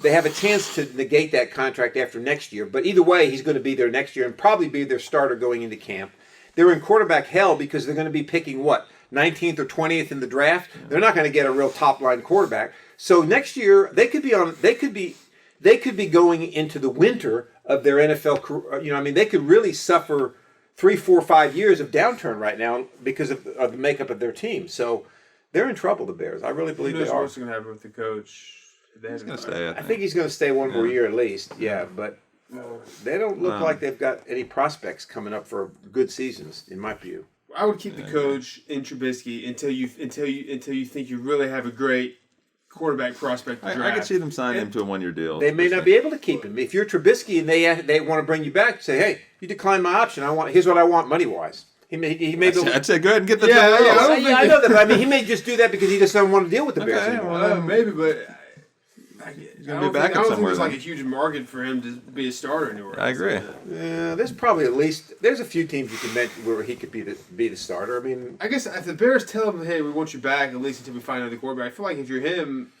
They have a chance to negate that contract after next year. But either way, he's going to be there next year and probably be their starter going into camp. They're in quarterback hell because they're going to be picking, 19th or 20th in the draft? Yeah. They're not going to get a real top-line quarterback. So next year, they could be going into the winter of their NFL career. They could really suffer 3, 4, 5 years of downturn right now because of the makeup of their team. So they're in trouble, the Bears. I really believe they are. What's going to happen with the coach? He's going to stay. I think he's going to stay 1 more year at least. Yeah, but they don't look like they've got any prospects coming up for good seasons, in my view. I would keep the coach in Trubisky until you think you really have a great quarterback prospect to draft. I could see them signing him to a 1-year deal. They may not be able to keep him. If you're Trubisky and they want to bring you back, say, hey, you declined my option. Here's what I want money-wise. He may I'd say go ahead and get the I know that, but he may just do that because he just doesn't want to deal with the Bears anymore. Well, maybe, but he's going to be back somewhere. I don't think there's like a huge market for him to be a starter anywhere. I agree. Yeah, there's probably there's a few teams you can mention where he could be the starter. I mean, I guess if the Bears tell him, hey, we want you back at least until we find another quarterback, I feel like if you're him,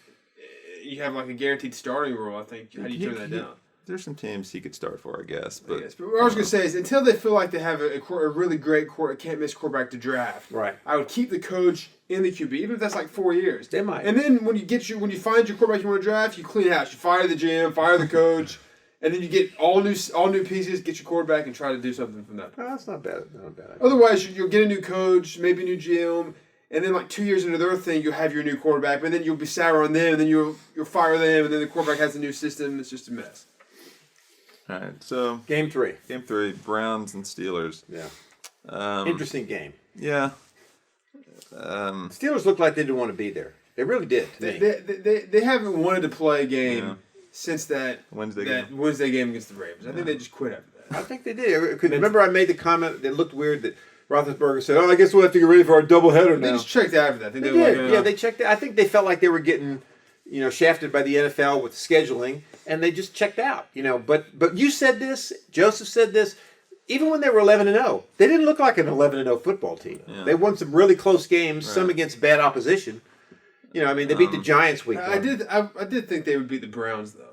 you have like a guaranteed starting role. I think. How do you turn that down? there's some teams he could start for, I guess. But Yes, but what I was going to say is until they feel like they have a really great can't-miss quarterback to draft, Right. I would keep the coach in the QB, even if that's like 4 years. They might. And then when you find your quarterback you want to draft, you clean house. You fire the GM, fire the coach, and then you get all new pieces, get your quarterback, and try to do something from that. Oh, that's not bad. Not bad. Otherwise, you'll get a new coach, maybe a new GM, and then like 2 years into their thing, you'll have your new quarterback, but then you'll be sour on them, and then you'll fire them, and then the quarterback has a new system. It's just a mess. all right, so Game 3. game 3, Browns and Steelers. Yeah. Interesting game. Yeah. Steelers looked like they didn't want to be there. They really did. To me. They haven't wanted to play a game since that Wednesday game against the Ravens. I think they just quit after that. I think they did. Remember, I made the comment that looked weird that Roethlisberger said, "Oh, I guess we'll have to get ready for our doubleheader now." They just checked out after that. I think They were did. Yeah, they checked. I think they felt like they were getting, shafted by the NFL with scheduling, and they just checked out. But you said this. Joseph said this. Even when they were 11-0, they didn't look like an 11-0 football team. Yeah. They won some really close games, some against bad opposition. They beat the Giants week 1. I did think they would beat the Browns though.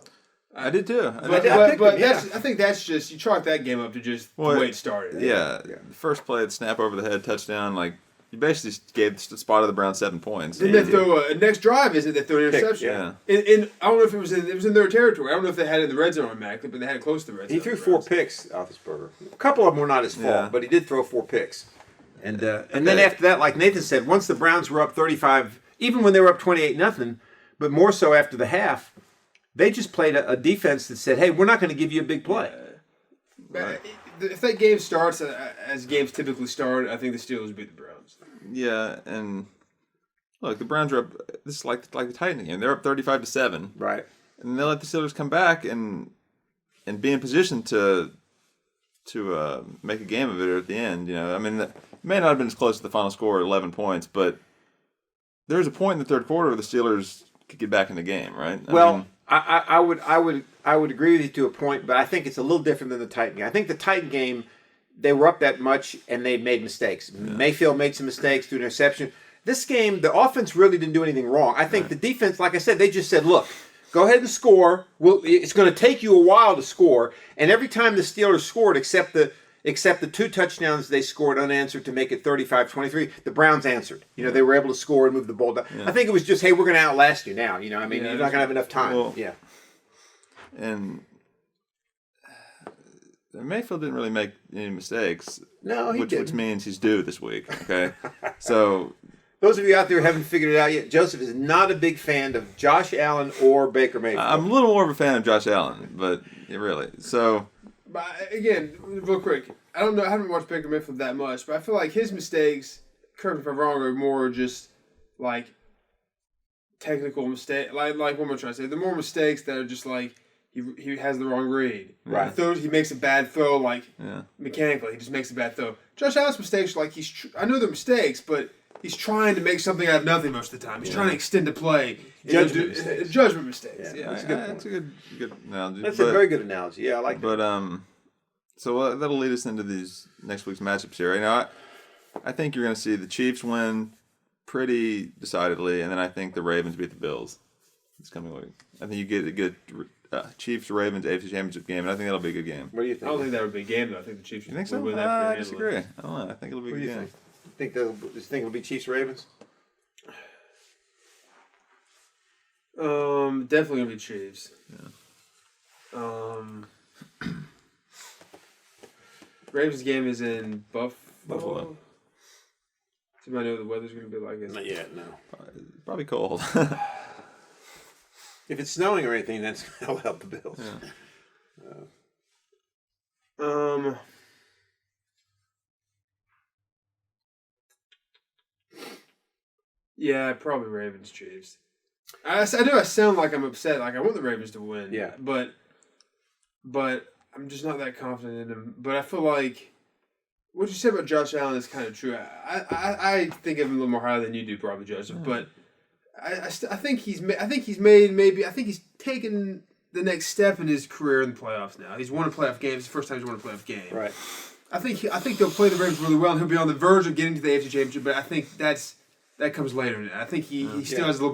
I did too. I think that's just you chalk that game up to just the way it started. Yeah. The first play, the snap over the head, touchdown. Like you basically gave the spot of the Browns 7 points. Then they throw next drive. They throw an interception. Yeah. And I don't know if it was in their territory. I don't know if they had it in the red zone automatically, but they had it close to the red zone. He threw 4 picks, Roethlisberger. A couple of them were not his fault, but he did throw 4 picks. And then after that, like Nathan said, once the Browns were up 35, even when they were up 28-0, but more so after the half, they just played a defense that said, "Hey, we're not going to give you a big play." Right. If that game starts as games typically start, I think the Steelers beat the Browns. Yeah, and look, the Browns are up. This is like the Titans game. They're up 35-7. Right. And they let the Steelers come back and be in position to make a game of it at the end. I mean, it may not have been as close to the final score, 11 points, but there was a point in the third quarter where the Steelers could get back in the game, right? I would agree with you to a point, but I think it's a little different than the Titan game. I think the Titan game, they were up that much and they made mistakes. Yeah. Mayfield made some mistakes through an interception. This game, the offense really didn't do anything wrong. I think the defense, like I said, they just said, "Look, go ahead and score. It's going to take you a while to score." And every time the Steelers scored, except the 2 touchdowns they scored unanswered to make it 35-23, the Browns answered. They were able to score and move the ball down. Yeah. I think it was just, "Hey, we're going to outlast you now." You're not going to have enough time. Well, and Mayfield didn't really make any mistakes. No, he didn't. Which means he's due this week. Okay, so those of you out there who haven't figured it out yet, Joseph is not a big fan of Josh Allen or Baker Mayfield. I'm a little more of a fan of Josh Allen, but really, so. But again, real quick, I haven't watched Baker Mayfield that much, but I feel like his mistakes, correct me if I'm wrong, are more just like technical mistake. Like what am I trying to say? The more mistakes that are just like he has the wrong read. Right. He makes a bad throw, mechanically. He just makes a bad throw. Josh Allen's mistakes are like I know they're mistakes, but he's trying to make something out of nothing most of the time. He's trying to extend the play. Judgment mistakes. Judgment mistakes. Yeah, That's a good analogy. That's a very good analogy. Yeah, I like that. But so that'll lead us into these next week's matchups here. I think you're going to see the Chiefs win pretty decidedly, and then I think the Ravens beat the Bills this coming week. I think you get a good Chiefs-Ravens AFC Championship game, and I think that'll be a good game. What do you think? I don't think that would be a game, though. I think the Chiefs would win that. I disagree. I don't know. I think it'll be a good game. Think it'll be Chiefs-Ravens? Definitely gonna be Chiefs. Yeah. Ravens game is in Buffalo. Does anybody know what the weather's gonna be like? Not yet, no. Probably cold. If it's snowing or anything, that'll help the Bills. Yeah. Yeah, probably Ravens Chiefs. I know I sound like I'm upset. Like I want the Ravens to win. Yeah. But I'm just not that confident in them. But I feel like what you said about Josh Allen is kind of true. I think of him a little more higher than you do, probably, Joseph. But I think he's taken the next step in his career in the playoffs now. He's won a playoff game. It's the first time he's won a playoff game. Right. I think they'll play the Ravens really well, and he'll be on the verge of getting to the AFC Championship. But I think that comes later. I think he still has a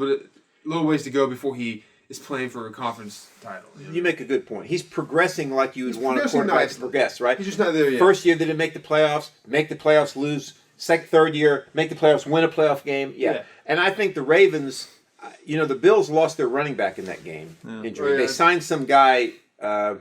little ways to go before he is playing for a conference title. You make a good point. He's progressing like you would want a progressing quarterback to nicely. progress, right? He's just not there yet. First year they didn't make the playoffs, lose. Third year, make the playoffs, win a playoff game. Yeah. And I think the Ravens, the Bills lost their running back in that game. Injury. Oh, yeah. They signed some guy, I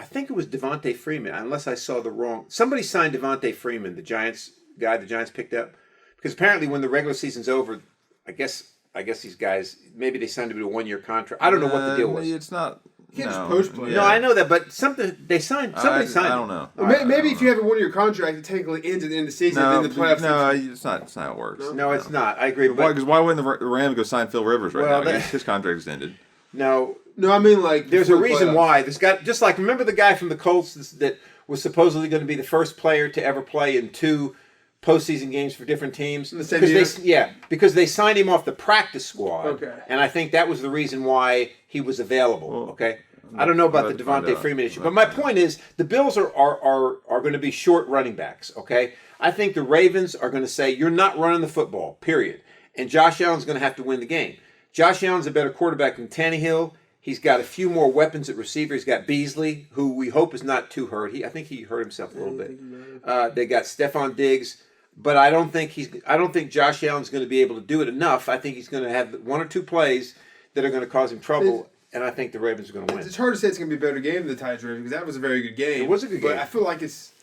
think it was Devontae Freeman, unless I saw the wrong. Somebody signed Devontae Freeman, the Giants guy the Giants picked up. Because apparently when the regular season's over, I guess these guys, maybe they signed him to a 1-year contract. I don't know what the deal was. It's not. You can't just post play. No, I know that, but somebody signed I him. don't know. Well, maybe if you have a 1-year contract, it technically ends at the end of the season, and then the playoffs. No, it's not. It's not how it works. No, it's not. I agree. Because why wouldn't the Rams go sign Phil Rivers right now? His contract is ended. No, I mean like there's a before the reason playoffs. why this guy. Just like remember the guy from the Colts that was supposedly going to be the first player to ever play in 2 postseason games for different teams. In the same year? Because they signed him off the practice squad. Okay. And I think that was the reason why he was available. Okay. I don't know about the Devontae Freeman issue, but my point is the Bills are going to be short running backs. Okay. I think the Ravens are going to say you're not running the football. Period. And Josh Allen's going to have to win the game. Josh Allen's a better quarterback than Tannehill. He's got a few more weapons at receiver. He's got Beasley, who we hope is not too hurt. I think he hurt himself a little bit. They got Stephon Diggs. But I don't think Josh Allen's going to be able to do it enough. I think he's going to have 1 or 2 plays that are going to cause him trouble, and I think the Ravens are going to win. It's hard to say it's going to be a better game than the Titans Ravens because that was a very good game. It was a good game. But I feel like it's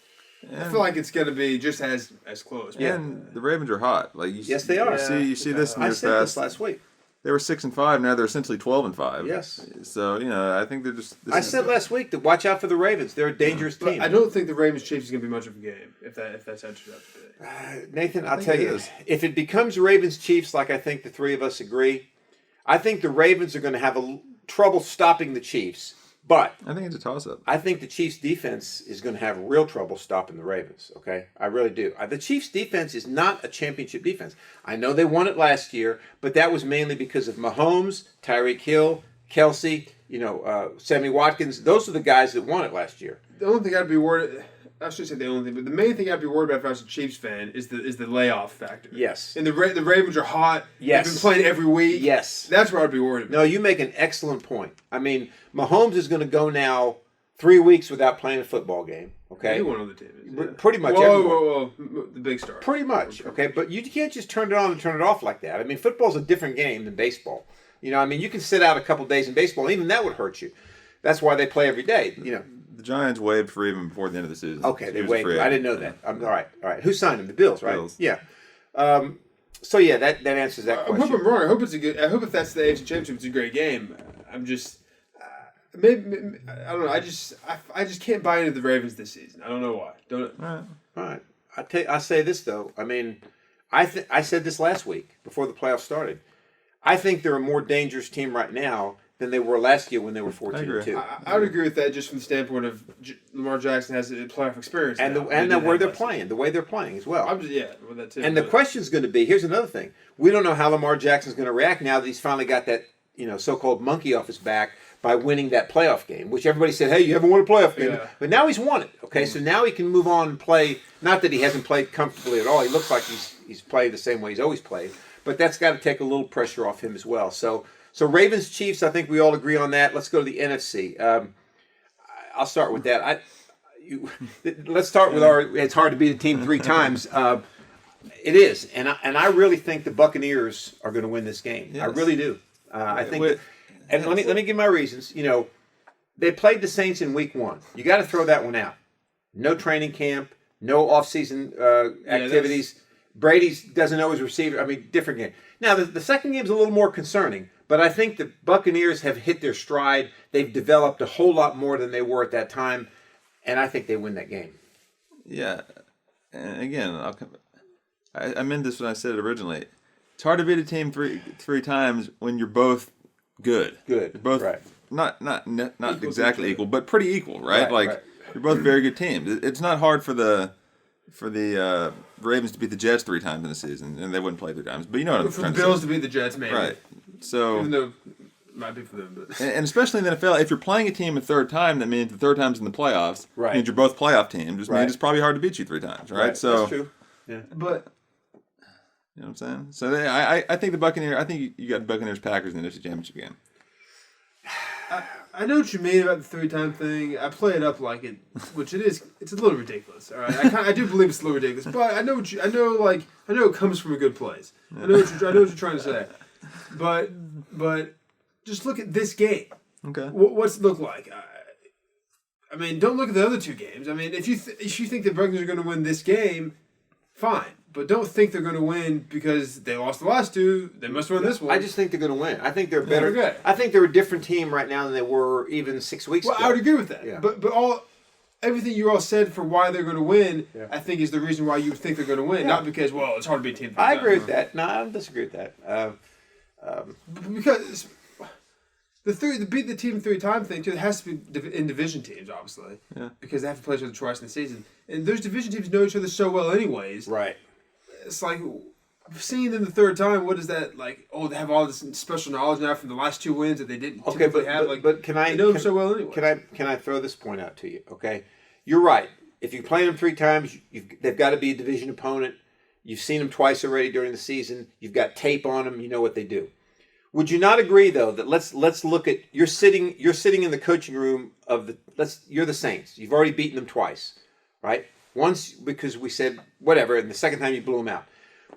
going to be just as close. Yeah, and the Ravens are hot. Yes, they are. You see this in I their said this fast. last week. They were 6-5. Now they're essentially 12-5. Yes. So I think they're just. I said last week to watch out for the Ravens. They're a dangerous team. I don't think the Ravens Chiefs is going to be much of a game if that's how it turns out to be. Nathan, I'll tell you, if it becomes Ravens Chiefs, like I think the 3 of us agree, I think the Ravens are going to have trouble stopping the Chiefs. But I think it's a toss-up. I think the Chiefs' defense is going to have real trouble stopping the Ravens, okay? I really do. The Chiefs' defense is not a championship defense. I know they won it last year, but that was mainly because of Mahomes, Tyreek Hill, Kelsey, Sammy Watkins. Those are the guys that won it last year. The only thing I'd be worried. I should say the only thing, but the main thing I'd be worried about if I was a Chiefs fan is the layoff factor. Yes. And the Ravens are hot. Yes. They've been playing every week. Yes. That's what I'd be worried about. No, you make an excellent point. I mean, Mahomes is going to go now 3 weeks without playing a football game, okay? Anyone on the team is. Yeah. Pretty much everyone. Whoa. The big star. Pretty much, okay? But you can't just turn it on and turn it off like that. I mean, football's a different game than baseball. You can sit out a couple days in baseball, and even that would hurt you. That's why they play every day, The Giants waived for even before the end of the season. Okay, they He was a waived. free I agent. didn't know that. All right. Who signed him? The Bills, right? Bills. Yeah. So yeah, that answers that I hope question. I'm wrong. I hope if that's the AFC Championship, it's a great game. I'm just. Maybe I don't know. I just can't buy into the Ravens this season. I don't know why. All right. All right. I say this though. I mean, I said this last week before the playoffs started. I think they're a more dangerous team right now than they were last year when they were 14-2. I would agree with that just from the standpoint of Lamar Jackson has a playoff experience And now. where they're playing, the way they're playing as well. With that too. And the question's going to be, here's another thing. We don't know how Lamar Jackson's going to react now that he's finally got that, so-called monkey off his back by winning that playoff game, which everybody said, hey, you haven't won a playoff game. Yeah. But now he's won it, okay? So now he can move on and play. Not that he hasn't played comfortably at all. He looks like he's played the same way he's always played. But that's got to take a little pressure off him as well. So Ravens, Chiefs, I think we all agree on that. Let's go to the NFC. I'll start with that. Let's start with it's hard to beat a team 3 times. It is. And I really think the Buccaneers are going to win this game. Yes. I really do. I think and let me give my reasons. They played the Saints in week 1. You got to throw that one out. No training camp, no off-season activities. Brady doesn't know his receiver. I mean, different game. Now, the second game is a little more concerning, but I think the Buccaneers have hit their stride. They've developed a whole lot more than they were at that time, and I think they win that game. Yeah. And again, I meant this when I said it originally. It's hard to beat a team three times when you're both good. Good. You're both right. not exactly equal, but pretty equal, right? Right. You're both very good teams. It's not hard for the Ravens to beat the Jets 3 times in the season, and they wouldn't play 3 times. But you know what I'm for trying the to Bills say. to beat the Jets, maybe. Right. So, Even though it might be for them, but and especially in the NFL, if you're playing a team a third time, that means the third time's in the playoffs. Right. Means you're both playoff teams. Just Right. means it's probably hard to beat you 3 times, right? So that's true. Yeah. But you know what I'm saying? So I think the Buccaneers. I think you got Buccaneers Packers in the NFC Championship game. I know what you mean about the 3-time thing. I play it up like it, which it is. It's a little ridiculous. All right, I do believe it's a little ridiculous, but I know it comes from a good place. I know what you're trying to say, but just look at this game. Okay. What's it look like? I mean, don't look at the other two games. I mean, if you think the Buccaneers are going to win this game, fine. But don't think they're going to win because they lost the last two. They must win this one. I just think they're going to win. I think they're better. They're good. I think they're a different team right now than they were even 6 weeks ago. I would agree with that. Yeah. But everything you all said for why they're going to win, I think is the reason why you think they're going to win. Not because, it's hard to beat a team. I agree with that. No, I don't disagree with that. Because the beat the team 3-time thing too, it has to be in division teams, obviously. Yeah. Because they have to play each other twice in the season, and those division teams know each other so well, anyways. Right. It's like seeing them the third time. What is that like? Oh, they have all this special knowledge now from the last two wins that they didn't typically have. But can I they know them so well anyway? Can I throw this point out to you? Okay, you're right. If you play them 3 times, they've got to be a division opponent. You've seen them twice already during the season. You've got tape on them. You know what they do. Would you not agree though that let's look at you're sitting in the coaching room of you're the Saints. You've already beaten them twice, right? Once because we said whatever, and the second time you blew them out.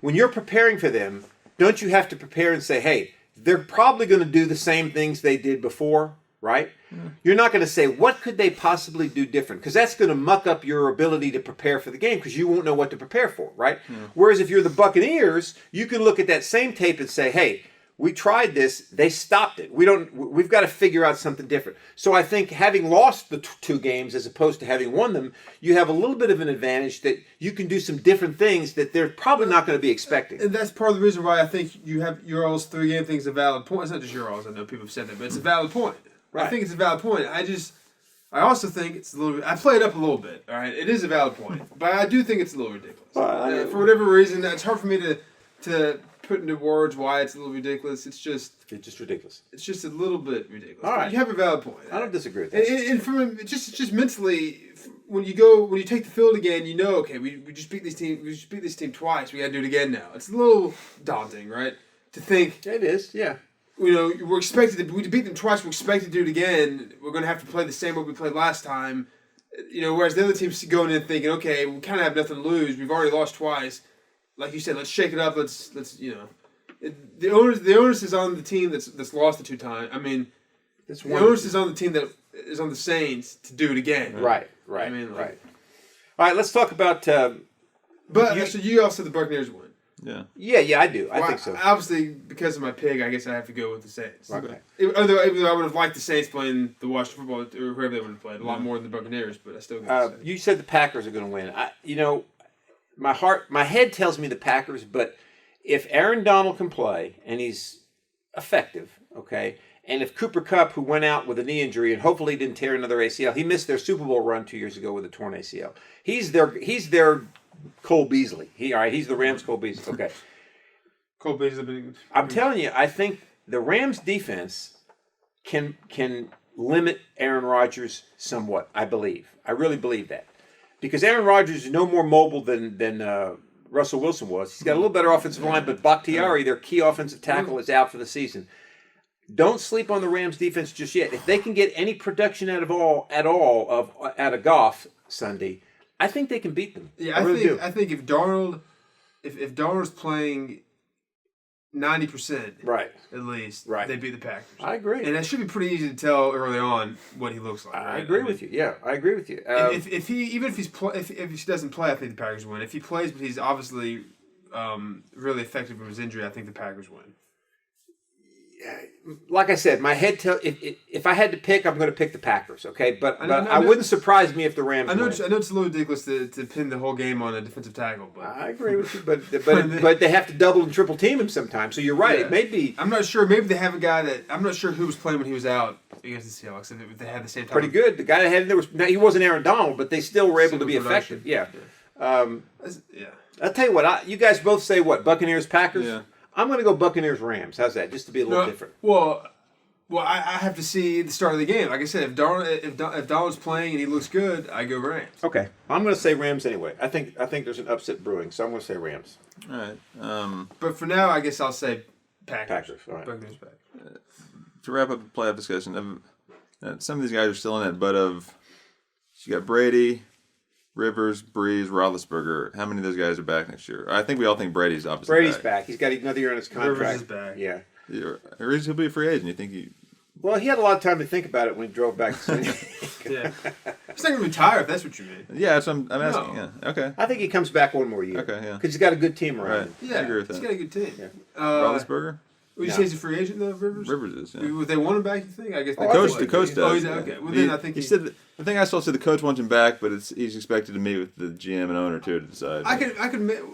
When you're preparing for them, don't you have to prepare and say, hey, they're probably going to do the same things they did before, right? You're not going to say, what could they possibly do different? Because that's going to muck up your ability to prepare for the game because you won't know what to prepare for, right? Whereas if you're the Buccaneers, you can look at that same tape and say, hey, we tried this. They stopped it. We've got to figure out something different. So I think having lost the 2 games as opposed to having won them, you have a little bit of an advantage that you can do some different things that they're probably not going to be expecting. And that's part of the reason why I think you have your all's 3-game thing is a valid point. It's not just your all's. I know people have said that, but it's a valid point. Right. I think it's a valid point. I also think it's a little bit. I play it up a little bit. All right, it is a valid point, but I do think it's a little ridiculous. For whatever reason, it's hard for me to put into words why it's a little ridiculous. It's just ridiculous. It's just a little bit ridiculous. All right, you have a valid point. I don't disagree with that. And from just mentally, when you take the field again, you know, okay, we just beat this team. We just beat this team twice. We got to do it again now. It's a little daunting, right? To think it is, yeah. You know, we're expected to. We beat them twice. We're expected to do it again. We're going to have to play the same way we played last time. You know, whereas the other team's going in thinking, okay, we kind of have nothing to lose. We've already lost twice. Like you said, let's shake it up. Let's the onus is on the team that's lost the 2 times. I mean, the onus is on the team that is on the Saints to do it again. Right. I mean, right. All right, let's talk about. So you also said the Buccaneers win. Yeah, I do. I think so. Obviously, because of my pig, I guess I have to go with the Saints. Okay. Although I would have liked the Saints playing the Washington Football or whoever they would have played a lot more than the Buccaneers, but I still go. You said the Packers are going to win. My head tells me the Packers, but if Aaron Donald can play and he's effective, okay, and if Cooper Kupp, who went out with a knee injury and hopefully didn't tear another ACL, he missed their Super Bowl run 2 years ago with a torn ACL. He's their Cole Beasley. He's the Rams' Cole Beasley. Okay. Cole Beasley. I'm telling you, I think the Rams' defense can limit Aaron Rodgers somewhat. I really believe that, because Aaron Rodgers is no more mobile than Russell Wilson was. He's got a little better offensive line, but Bakhtiari, their key offensive tackle, is out for the season. Don't sleep on the Rams' defense just yet. If they can get any production out of Goff Sunday, I think they can beat them. Yeah, I think if Darnold's playing 90%, right, at least, right, they beat the Packers. I agree, and that should be pretty easy to tell early on what he looks like. I agree with you. Yeah, I agree with you. If he doesn't play, I think the Packers win. If he plays, but he's obviously really effective from his injury, I think the Packers win. Like I said, my head if I had to pick, I'm going to pick the Packers. Okay, but I wouldn't surprise me if the Rams. I know it's a little ridiculous to pin the whole game on a defensive tackle, but I agree with you. But they have to double and triple team him sometimes. So you're right. Yeah. It may be. I'm not sure. Maybe they have a guy that I'm not sure who was playing when he was out against the Seahawks. If they had the same time. Pretty good. The guy that had he wasn't Aaron Donald, but they still were able to be effective. Yeah. I'll tell you what. You guys both say what? Buccaneers, Packers. Yeah. I'm going to go Buccaneers, Rams. How's that? Just to be a little different. Well, I have to see the start of the game. Like I said, if Donald's playing and he looks good, I go Rams. Okay, I'm going to say Rams anyway. I think there's an upset brewing, so I'm going to say Rams. All right. But for now, I guess I'll say Packers. All right. Buccaneers, Packers. To wrap up the playoff discussion, some of these guys are still in it, but you got Brady, Rivers, Breeze, Roethlisberger. How many of those guys are back next year? I think we all think Brady's obviously Brady's back. He's got another year on his contract. Rivers is back. Yeah. He'll be a free agent. You think he? Well, he had a lot of time to think about it when he drove back to San Diego. Yeah. He's not going to retire if that's what you mean. Yeah, that's what I'm asking. No. Yeah. Okay. I think he comes back one more year. Okay. Yeah. Because he's got a good team around Right. him. Yeah, I agree with he's that. got a good team. Yeah. Roethlisberger. Would you No. say he's a free agent though, Rivers? Rivers is. Yeah. Would they want him back? You think? I guess they Oh, I could. think The coach does. Oh, he's yeah. okay. Well, then I think he said. I think I saw the coach wants him back, but he's expected to meet with the GM and owner too to decide. I could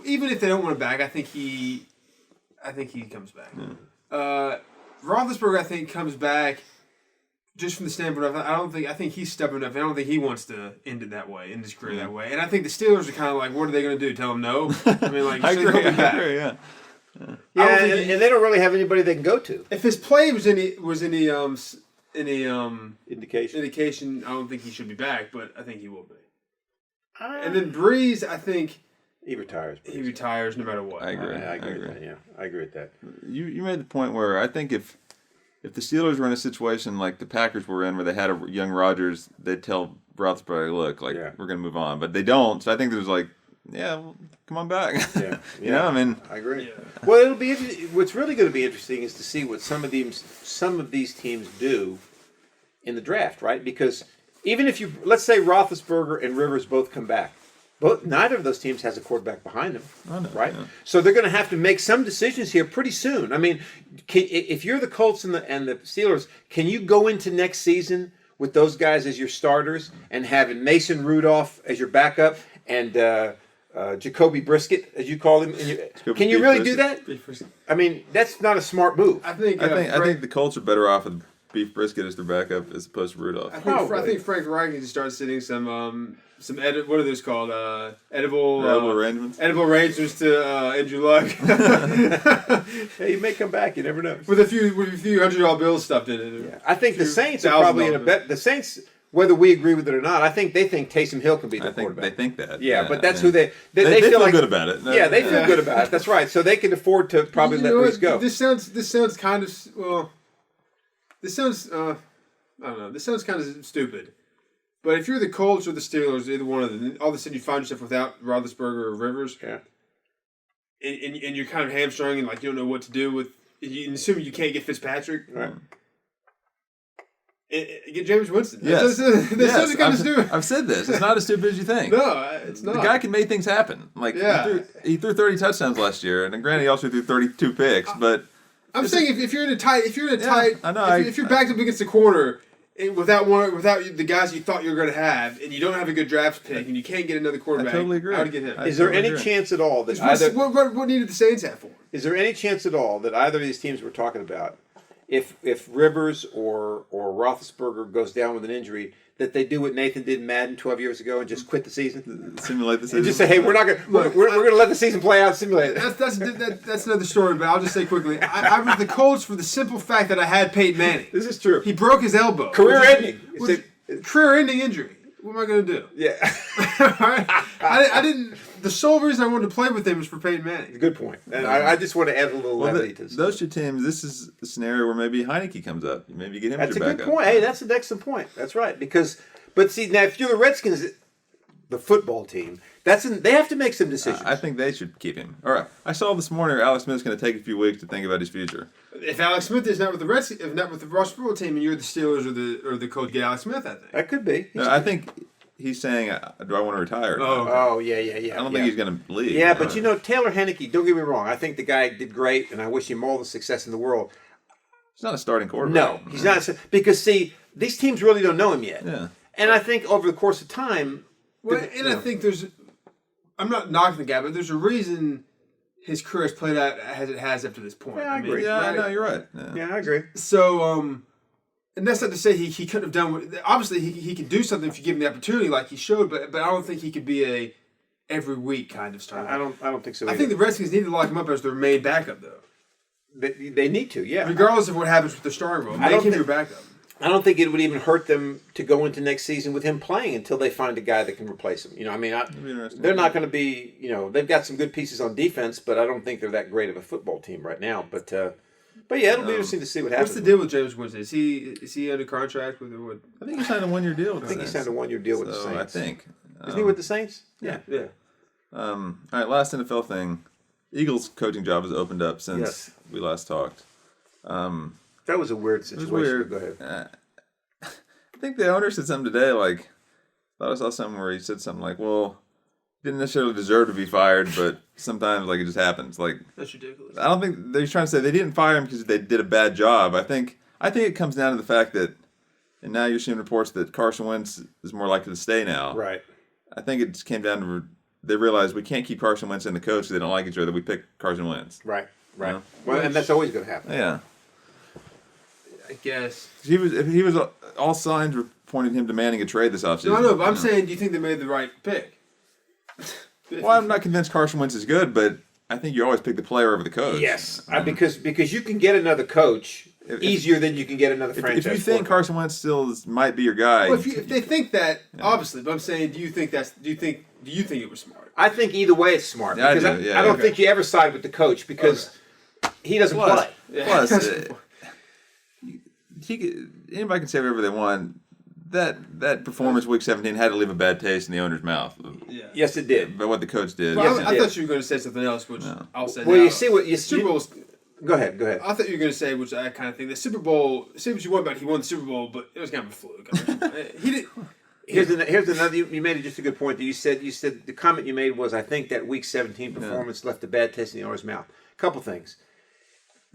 even if they don't want him back, I think he comes back. Roethlisberger, I think, comes back just from the standpoint of I think he's stubborn enough. I don't think he wants to end it that way, end his career that way. And I think the Steelers are kind of like, what are they going to do? Tell him no? I mean, like, I so agree. he'll be back. Yeah. Yeah, I don't think and they don't really have anybody they can go to. If his play was any Indication. I don't think he should be back, but I think he will be. And And then Breeze, I think he retires. he retires no matter what. I agree. I agree with that. Yeah, I agree with that. You made the point where I think if the Steelers were in a situation like the Packers were in, where they had a young Rodgers, they'd tell Roethlisberger, "Look, like we're going to move on," but they don't. So I think there's like, well, come on back. Yeah, you know, I mean, I agree. Yeah. Well, it'll be what's really going to be interesting is to see what some of these teams do in the draft, right? Because even if let's say Roethlisberger and Rivers both come back, neither of those teams has a quarterback behind them, right? Yeah. So they're going to have to make some decisions here pretty soon. I mean, if you're the Colts and the Steelers, can you go into next season with those guys as your starters and having Mason Rudolph as your backup and Jacoby Brisket, as you call him? Can you really do that? I mean, that's not a smart move. I think the Colts are better off with Beef Brisket as their backup as opposed to Rudolph. I think Frank Reich needs to start sitting some what are those called? Edible arrangements. Edible arrangements to Andrew Luck. Hey, he may come back. You never know. With a few $100 bills stuffed in it. Yeah. I think the Saints are probably in a bet. The Saints, whether we agree with it or not, they think Taysom Hill can be the quarterback. They think that. Yeah, but that's who they feel like, good about it. Yeah, they feel good about it. That's right. So they can afford to probably let Breeze go. This sounds kind of This sounds I don't know. This sounds kind of stupid. But if you're the Colts or the Steelers, either one of them, all of a sudden you find yourself without Roethlisberger or Rivers. Yeah. And you're kind of hamstrung and like you don't know what to do with. Assuming you can't get Fitzpatrick. Right. Get James Winston. Yes. That's kind of stupid. I've said this. It's not as stupid as you think. No, it's not. The guy can make things happen. Like he threw 30 touchdowns last year, and granted he also threw 32 picks. But I'm saying if you're in a tight, if you're backed up against the corner. Without the guys you thought you were going to have, and you don't have a good draft pick, and you can't get another quarterback, I totally agree. I would get him. Is there any chance at all that what needed the Saints have for him? Is there any chance at all that either of these teams we're talking about, if Rivers or Roethlisberger goes down with an injury, that they do what Nathan did in Madden 12 years ago and just quit the season, simulate the season, and just say, "Hey, we're going to let the season play out, simulate it." That's another story, but I'll just say quickly, I was the Colts for the simple fact that I had Peyton Manning. This is true. He broke his elbow. Career-ending injury. What am I going to do? Yeah. I didn't. The sole reason I wanted to play with him was for Peyton Manning. Good point. And I just want to add a little levity to this. Those two teams, this is the scenario where maybe Heineke comes up. Maybe you get him. That's as a your good backup. point. Hey, that's an excellent point. That's right. But see, now if you're the Redskins, the football team, they have to make some decisions. I think they should keep him. All right. I saw this morning Alex Smith's going to take a few weeks to think about his future. If Alex Smith is not with the Redskins, if not with the Ross football team, and you're the Steelers or the coach, get Alex Smith. I think that could be. No, I think he's saying, "Do I want to retire?" Oh, yeah. I don't think he's going to leave. Yeah, but Taylor Heineke. Don't get me wrong. I think the guy did great, and I wish him all the success in the world. He's not a starting quarterback. No, he's not. Because see, these teams really don't know him yet. Yeah. And I think over the course of time, I think there's. I'm not knocking the guy, but there's a reason his career has played out as it has up to this point. Yeah, I agree. Yeah, no, you're right. Yeah, I agree. So, and that's not to say he couldn't have done. Obviously, he can do something if you give him the opportunity, like he showed. But I don't think he could be a every week kind of starter. I don't think so either. I think the Redskins need to lock him up as their main backup, though. They need to, yeah. Regardless of what happens with the starting role, make him your backup. I don't think it would even hurt them to go into next season with him playing until they find a guy that can replace him. They're not going to be, they've got some good pieces on defense, but I don't think they're that great of a football team right now. But But yeah, it'll be interesting to see what happens. What's the deal with James Winston? Is he under contract with what? I think he signed a 1-year deal with the I think he Saints. signed a 1-year deal with the Saints. I think. Isn't he with the Saints? Yeah. All right, last NFL thing. Eagles' coaching job has opened up since we last talked. That was a weird situation. Weird. Go ahead. I think the owner said something today, like, I thought I saw something where he said something like, well, didn't necessarily deserve to be fired, but sometimes, like, it just happens. Like, That's ridiculous. I don't think they're trying to say they didn't fire him because they did a bad job. I think it comes down to the fact that, and now you're seeing reports that Carson Wentz is more likely to stay now. Right. I think it just came down to they realized we can't keep Carson Wentz and the coach because they don't like each other. We pick Carson Wentz. Right. You know? Well, and that's always going to happen. Yeah. I guess. He was all signs were pointing him demanding a trade this offseason. No, but I'm saying, do you think they made the right pick? Well, I'm not convinced Carson Wentz is good, but I think you always pick the player over the coach. Yes, because you can get another coach easier than you can get another franchise. If you think Carson Wentz still might be your guy, Well, if they think that, obviously, but I'm saying, do you think it was smart? I think either way it's smart. Yeah, because I don't think you ever side with the coach because he doesn't play. Plus, anybody can say whatever they want. That performance week 17 had to leave a bad taste in the owner's mouth. Yeah. Yes, it did. But what the coach did. Well, I thought you were going to say something else, which I'll say now. Well, you see what you Super Bowl's. Go ahead. I thought you were going to say, which I kind of think, the Super Bowl. Say what you want about it, he won the Super Bowl, but it was kind of a fluke. I mean, he did. Here's another. You made just a good point. That you said the comment you made was, I think that Week 17 performance left a bad taste in the owner's mouth. A couple things.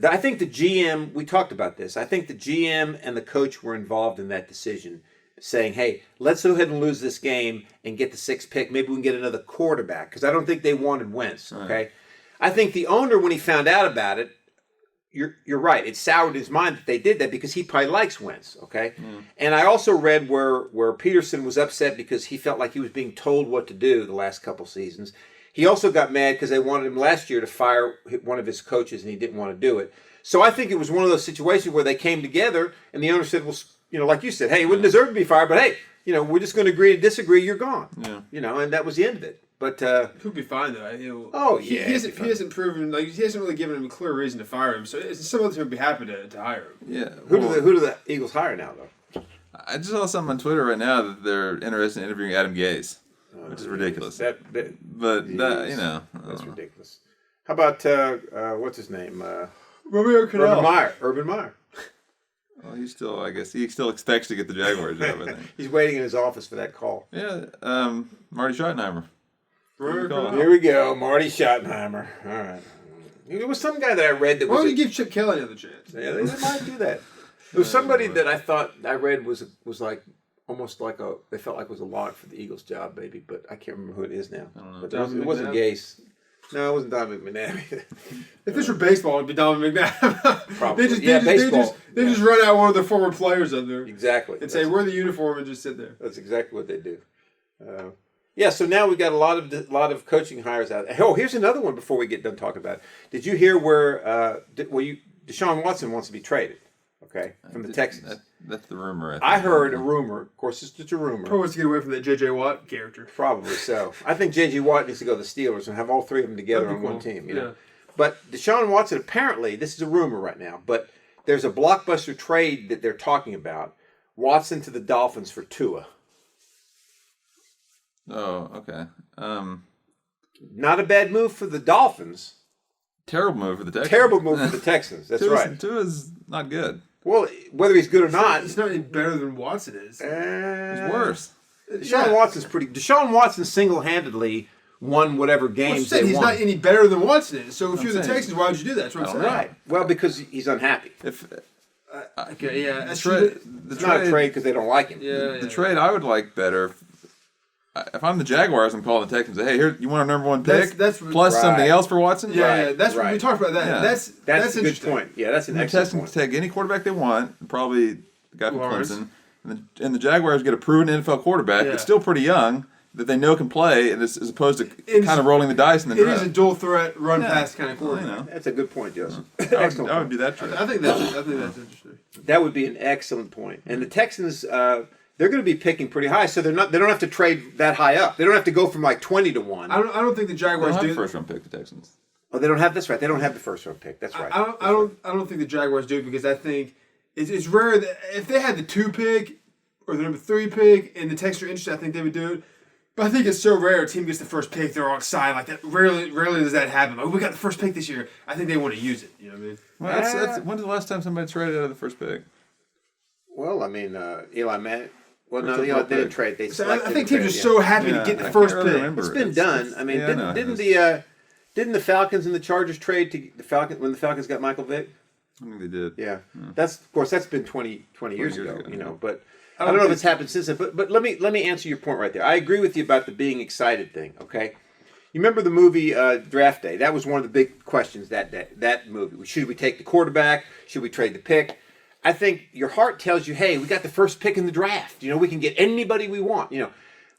I think the GM. We talked about this. I think the GM and the coach were involved in that decision, saying, "Hey, let's go ahead and lose this game and get the 6th pick. Maybe we can get another quarterback." Because I don't think they wanted Wentz. Okay, right. I think the owner, when he found out about it, you're right. It soured his mind that they did that because he probably likes Wentz. Okay, and I also read where Peterson was upset because he felt like he was being told what to do the last couple seasons. He also got mad because they wanted him last year to fire one of his coaches and he didn't want to do it. So I think it was one of those situations where they came together and the owner said, "Well, like you said, hey, he wouldn't deserve to be fired, but hey, we're just going to agree to disagree. You're gone." Yeah. And that was the end of it. But he'll be fine He though. He hasn't proven, like, he hasn't really given him a clear reason to fire him. So some other team would be happy to hire him. Yeah. Who do the Eagles hire now though? I just saw something on Twitter right now that they're interested in interviewing Adam Gase, which is ridiculous. That's ridiculous. How about what's his name? Urban Meyer. Well, he still expects to get the Jaguars job, I think. He's waiting in his office for that call. Yeah, Marty Schottenheimer. Here we go, Marty Schottenheimer. All right. There was some guy that I read that Why don't you give Chip Kelly another chance? Yeah, they might do that. There was somebody that I thought I read was like almost like they felt like it was a lock for the Eagles job, maybe, but I can't remember who it is now. I don't know. But it wasn't Gase. No, it wasn't Donovan McNabb. If this were baseball, it'd be Donovan McNabb. Probably. They just run out one of their former players up there. Exactly. And say, wear the uniform and just sit there. That's exactly what they do. So now we've got a lot of coaching hires out. Oh, here's another one before we get done talking about it. Did you hear where Deshaun Watson wants to be traded? Okay, from the Texans. That's the rumor. I heard a rumor. Of course, it's just a rumor. Probably wants to get away from that J.J. Watt character. Probably so. I think J.J. Watt needs to go to the Steelers and have all three of them together on one team. You know? But Deshaun Watson, apparently, this is a rumor right now, but there's a blockbuster trade that they're talking about. Watson to the Dolphins for Tua. Oh, okay. Not a bad move for the Dolphins. Terrible move for the Texans. Terrible move for the Texans. That's right. Tua's not good. Well, whether he's good or not, he's not any better than Watson is. He's worse. Deshaun Watson single-handedly won whatever games they won. He's not any better than Watson is. So if you're the Texans, why would you do that? That's what I'm saying. Right. Well, because he's unhappy. It's not a trade because they don't like him. The trade I would like better. If I'm the Jaguars, I'm calling the Texans. Hey, here, you want our number one pick? Plus something else for Watson? That's what we talked about. That. Yeah. That's a good point. Yeah, that's an excellent point. The Texans take any quarterback they want, probably the guy from Clemson, and the Jaguars get a proven NFL quarterback that's still pretty young, that they know can play, and as opposed to kind of rolling the dice in the draft. It is a dual threat, run pass kind of quarterback. That's a good point, Joseph. Excellent. I would do that trade. I think that's interesting. That would be an excellent point. And the Texans. They're going to be picking pretty high, so they don't have to trade that high up. They don't have to go from like 20 to 1. I don't think the Jaguars do. Do First round pick the Texans. Oh, they don't have this right. They don't have the first round pick. That's right. I don't think the Jaguars do it because I think it's rare that if they had the 2 pick or the number 3 pick and the Texans are interested, I think they would do it. But I think it's so rare a team gets the first pick, they're all excited like that. Rarely does that happen. Like, we got the first pick this year. I think they want to use it. You know what I mean? Well, that's when's the last time somebody traded out of the first pick? Well, I mean, Eli Manning. Well, no, First Eli pick. didn't trade. They So selected I think and teams are traded, so happy to get the I first can't really pick. remember. It's been done. I mean, yeah, I know it didn't the Falcons and the Chargers trade to the Falcons when the Falcons got Michael Vick? I think they did. Yeah, that's of course that's been 20 years ago. You know, but I don't don't know if think- it's happened since then. But let me answer your point right there. I agree with you about the being excited thing. Okay, you remember the movie Draft Day? That was one of the big questions that movie. Should we take the quarterback? Should we trade the pick? I think your heart tells you, hey, we got the first pick in the draft. You know, we can get anybody we want. You know,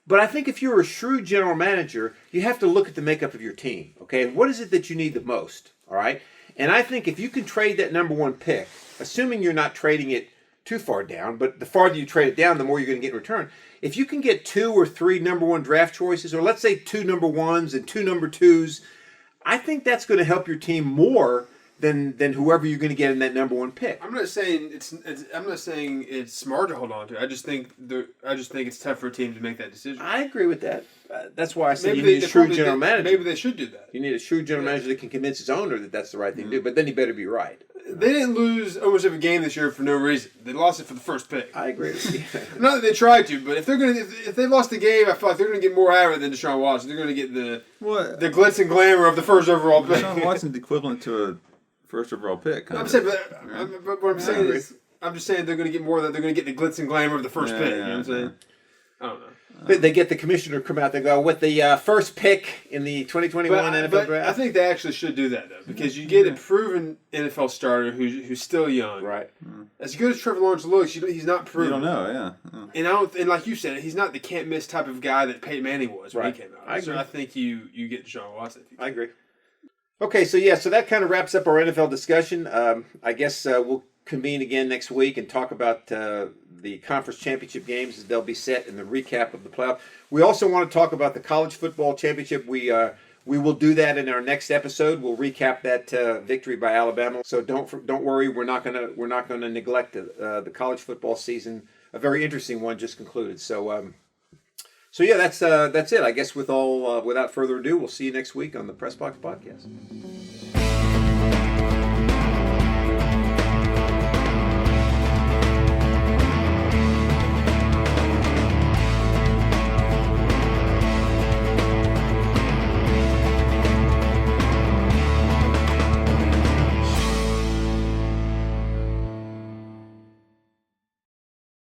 but I think if you're a shrewd general manager, you have to look at the makeup of your team. Okay, what is it that you need the most? All right, and I think if you can trade that number 1 pick, assuming you're not trading it too far down, but the farther you trade it down, the more you're going to get in return. If you can get 2 or 3 number 1 draft choices, or let's say 2 number 1s and 2 number 2s, I think that's going to help your team more than whoever you're going to get in that number 1 pick. I'm not saying it's smart to hold on to. I just think it's tough for a team to make that decision. I agree with that. That's why I say Maybe you need they a shrewd probably general did- manager. Maybe they should do that. You need a shrewd general manager that can convince his owner that that's the right thing to do. But then he better be right. They didn't lose almost every game this year for no reason. They lost it for the first pick. I agree with you. Not that they tried to, but if they lost the game, I feel like they're going to get more out of it than Deshaun Watson. They're going to get the glitz and glamour of the first overall pick. Deshaun Watson's equivalent to a first overall pick. I'm saying, but what I'm saying is, I'm just saying they're going to get more of that. They're going to get the glitz and glamour of the first pick. You know what I'm saying? I don't know. They get the commissioner to come out and go, with the first pick in the 2021 NFL But draft. I think they actually should do that though, because you get a proven NFL starter who's still young. Right. As good as Trevor Lawrence looks, he's not proven. You don't know, yeah. And like you said, he's not the can't miss type of guy that Peyton Manning was when Right. he came out. I agree. So I think you get Deshaun Watson. I agree. Okay, so that kind of wraps up our NFL discussion. I guess we'll convene again next week and talk about the conference championship games as they'll be set and the recap of the playoff. We also want to talk about the college football championship. We will do that in our next episode. We'll recap that victory by Alabama. So don't worry, we're not gonna neglect the college football season. A very interesting one just concluded. So yeah, that's it. I guess without further ado, we'll see you next week on the Press Box Podcast.